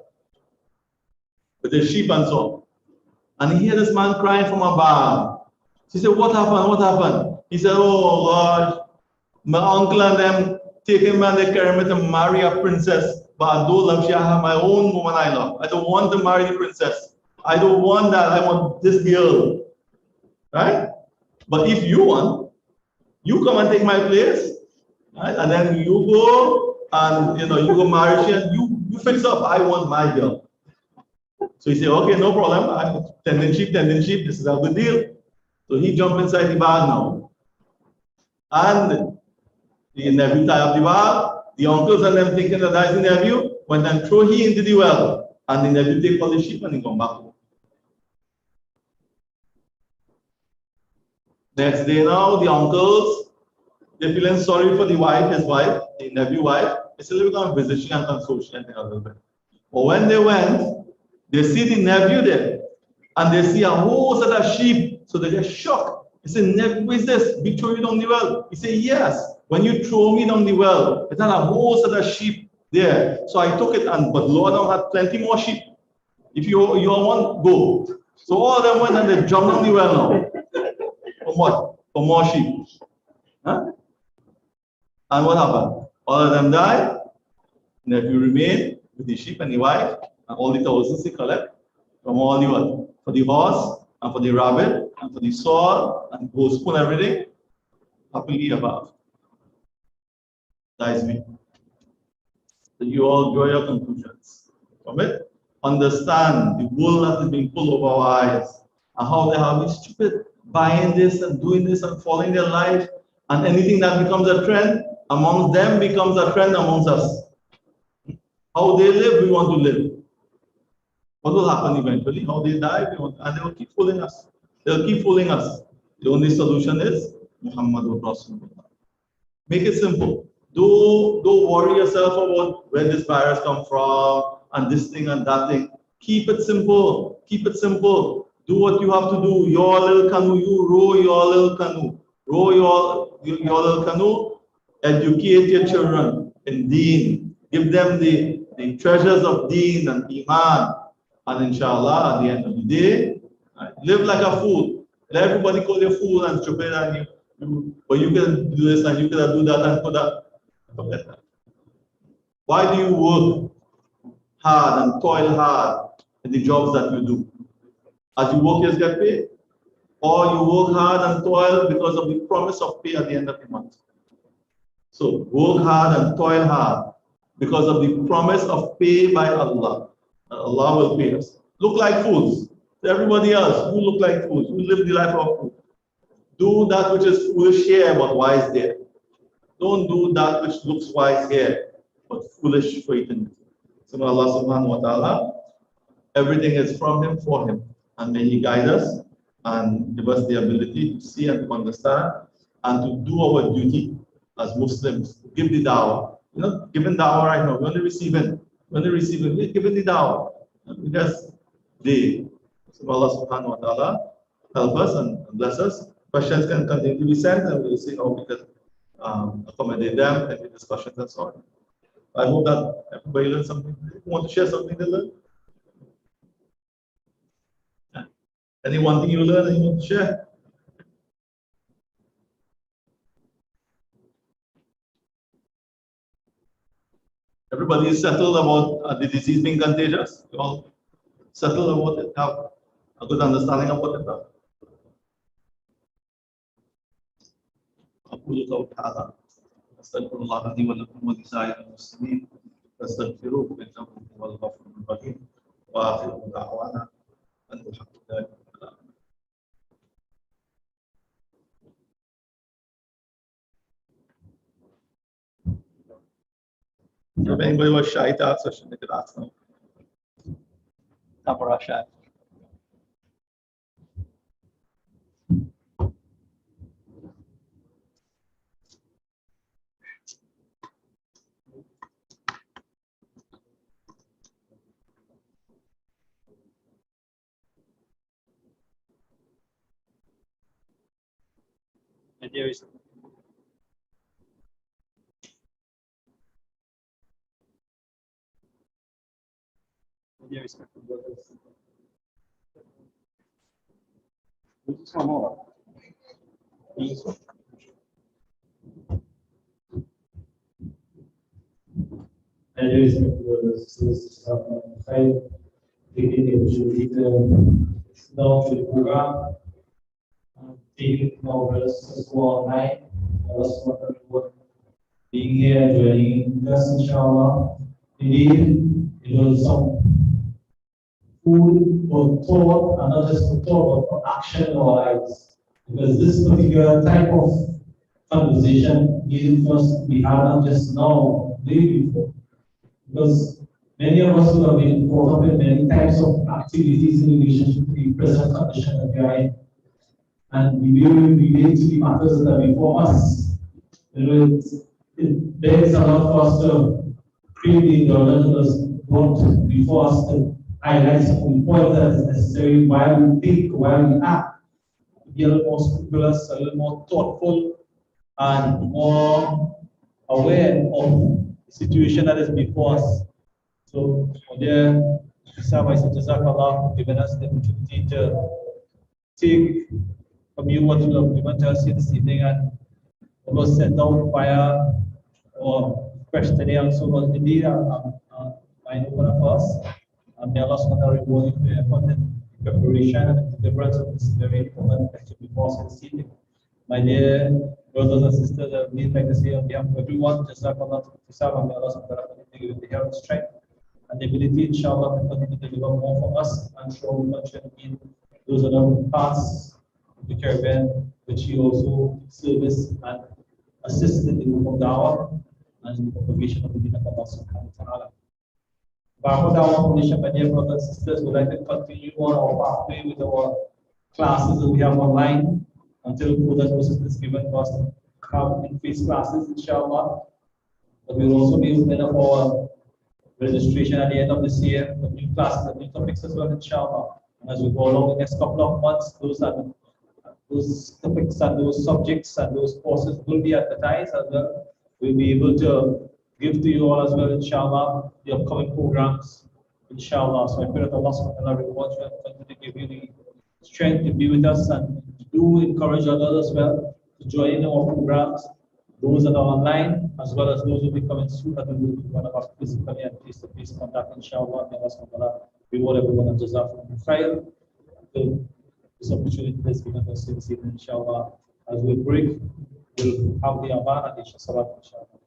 with his sheep and so on. And he heard this man crying from a bar. She said, what happened? What happened? He said, oh God, my uncle and them take him and they carry me to marry a princess. But I don't love she. I have my own woman I love. I don't want to marry the princess. I don't want that. I want this girl. Right? But if you want, you come and take my place. Right? And then you go and you go marry she and you fix up. I want my girl. So he said, okay, no problem. I'm tending sheep. This is a good deal. So he jumped inside the bag now. And the nephew tied up the bag. The uncles and them thinking that that's the nephew, went and throw he into the well. And the nephew take all the sheep and he come back home. Next day now, the uncles, they're feeling sorry for the wife, his wife, the nephew wife. They said, we're going to visit she and console she and a little bit. But when they went, they see the nephew there. And they see a whole set of sheep. So they get shocked. He said, nephew, what is this? We throw you down the well. He said, yes. When you throw me down the well, it had a whole set of sheep there. So I took it, but Lord now had plenty more sheep. If you want, go. So all of them went and they jumped down the well now. For what? For more sheep. Huh? And what happened? All of them died. Nephew remained with the sheep and the wife, and all the thousands he collect from all the what? For the horse, and for the rabbit, and for the sword, and goat spoon, everything. Happily above. That is me. So you all draw your conclusions from it. Understand the wool that is being pulled over our eyes, and how they have been stupid buying this and doing this and following their life, and anything that becomes a trend amongst them becomes a trend amongst us. How they live, we want to live. What will happen eventually? How they die, and they will keep fooling us. They'll keep fooling us. The only solution is Muhammad Rasulullah. Make it simple. Don't worry yourself about where this virus come from and this thing and that thing. Keep it simple. Keep it simple. Do what you have to do. Your little canoe, you row your little canoe. Row your little canoe. Educate your children in Deen. Give them the treasures of Deen and Iman. And inshallah, at the end of the day, live like a fool. Let everybody call you a fool and stupid and but you can do this and you can do that and put that. Forget that. Why do you work hard and toil hard in the jobs that you do? As you work, you get paid? Or you work hard and toil because of the promise of pay at the end of the month? So work hard and toil hard because of the promise of pay by Allah. Allah will pay us. Look like fools to everybody else. Who look like fools? Who live the life of fools? Do that which is foolish here but wise there. Don't do that which looks wise here but foolish for eternity. So Allah subhanahu wa ta'ala, everything is from Him, for Him. And may He guide us and give us the ability to see and to understand and to do our duty as Muslims. Give the dawah. We're not giving dawah right now. We're only receiving. We're giving the dawah. Because so Allah subhanahu wa ta'ala help us and bless us. Questions can continue to be sent and we'll see how we can accommodate them and the discussions and so on. I hope that everybody learned something. If you want to share something they learned? Yeah. Any one thing you learned and you want to share? Everybody is settled about the disease being contagious? You all settled about it? Have a good understanding about it? أقول قولي هذا أستغفر الله لي ولكم ولسائر المسلمين فاستغفروه إنه هو الغفور الرحيم وآخر دعوانا أن الحمد لله رب العالمين. If anybody was shy to ask question, they could ask now. Tapara shy. There is respectful brothers. Just one more. And there is taking the opportunity to know the program, taking more brothers who are online, being here, joining us, inshallah. Indeed, it was some food for thought, and not just for thought, but for action in our lives. Because this particular type of conversation needed for us to be had not just now, way before. Because many of us who have been caught up in many types of activities in relationship to the present condition that we are in. And we will relate to the matters that are before us. It begs a lot for us to create the environment that is brought before us to highlight some points that is necessary while we think, while we act, to be a little more scrupulous, a little more thoughtful, and more aware of the situation that is before us. So, dear Vice Jazakallah for giving us the opportunity to take from you what you have given to us this evening and was set out via or questionnaire also was indeed mind opener for us. May Allah SWT reward you for your effort and preparation and deliverance of this very important question before us this evening. My dear brothers and sisters, I would like to say on behalf of everyone, Jazakallah for may Allah SWT give you the health, strength, and the ability, inshallah, to continue to deliver more for us and show much in those other parts of the Caribbean, which you also service and assist in the work of dawah and the propagation of the deen of Allah subhanahu wa ta'ala. Back our foundation, my dear brothers and sisters, we'd like to continue on our pathway with our classes that we have online until further notice is given for us to have in-face classes, inshallah. But we will also be opening up our registration at the end of this year for new classes and new topics as well, inshallah. And as we go along the next couple of months, those topics and those subjects and those courses will be advertised as well. We'll be able to give to you all as well, inshallah, the upcoming programs, inshallah. So I pray that Allah subhanahu wa ta'ala rewards you and continue to give you the strength to be with us and do encourage others as well to join in our programs, those that are online, as well as those who will be coming soon that will be one of us physically and face-to-face contact, inshallah. May Allah subhanahu wa ta'ala reward everyone and jazakum khair. This opportunity is given us this evening, inshallah. As we break, we'll have the Aban and Isha Salat, inshallah.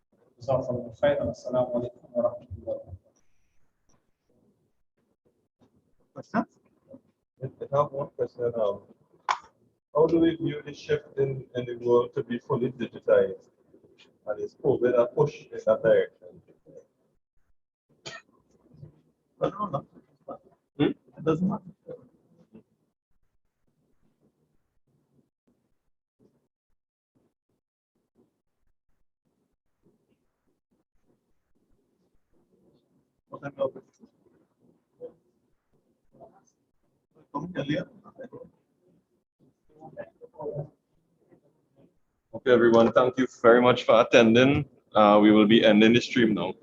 Jazakum khair. Assalamu alaikum wa rahmatullahi wa barakatuh. I have one question. How do we view the shift in the world to be fully digitized? And is COVID a push in that direction? I don't know. It doesn't matter. What I'm going Okay, everyone. Thank you very much for attending. We will be ending the stream now.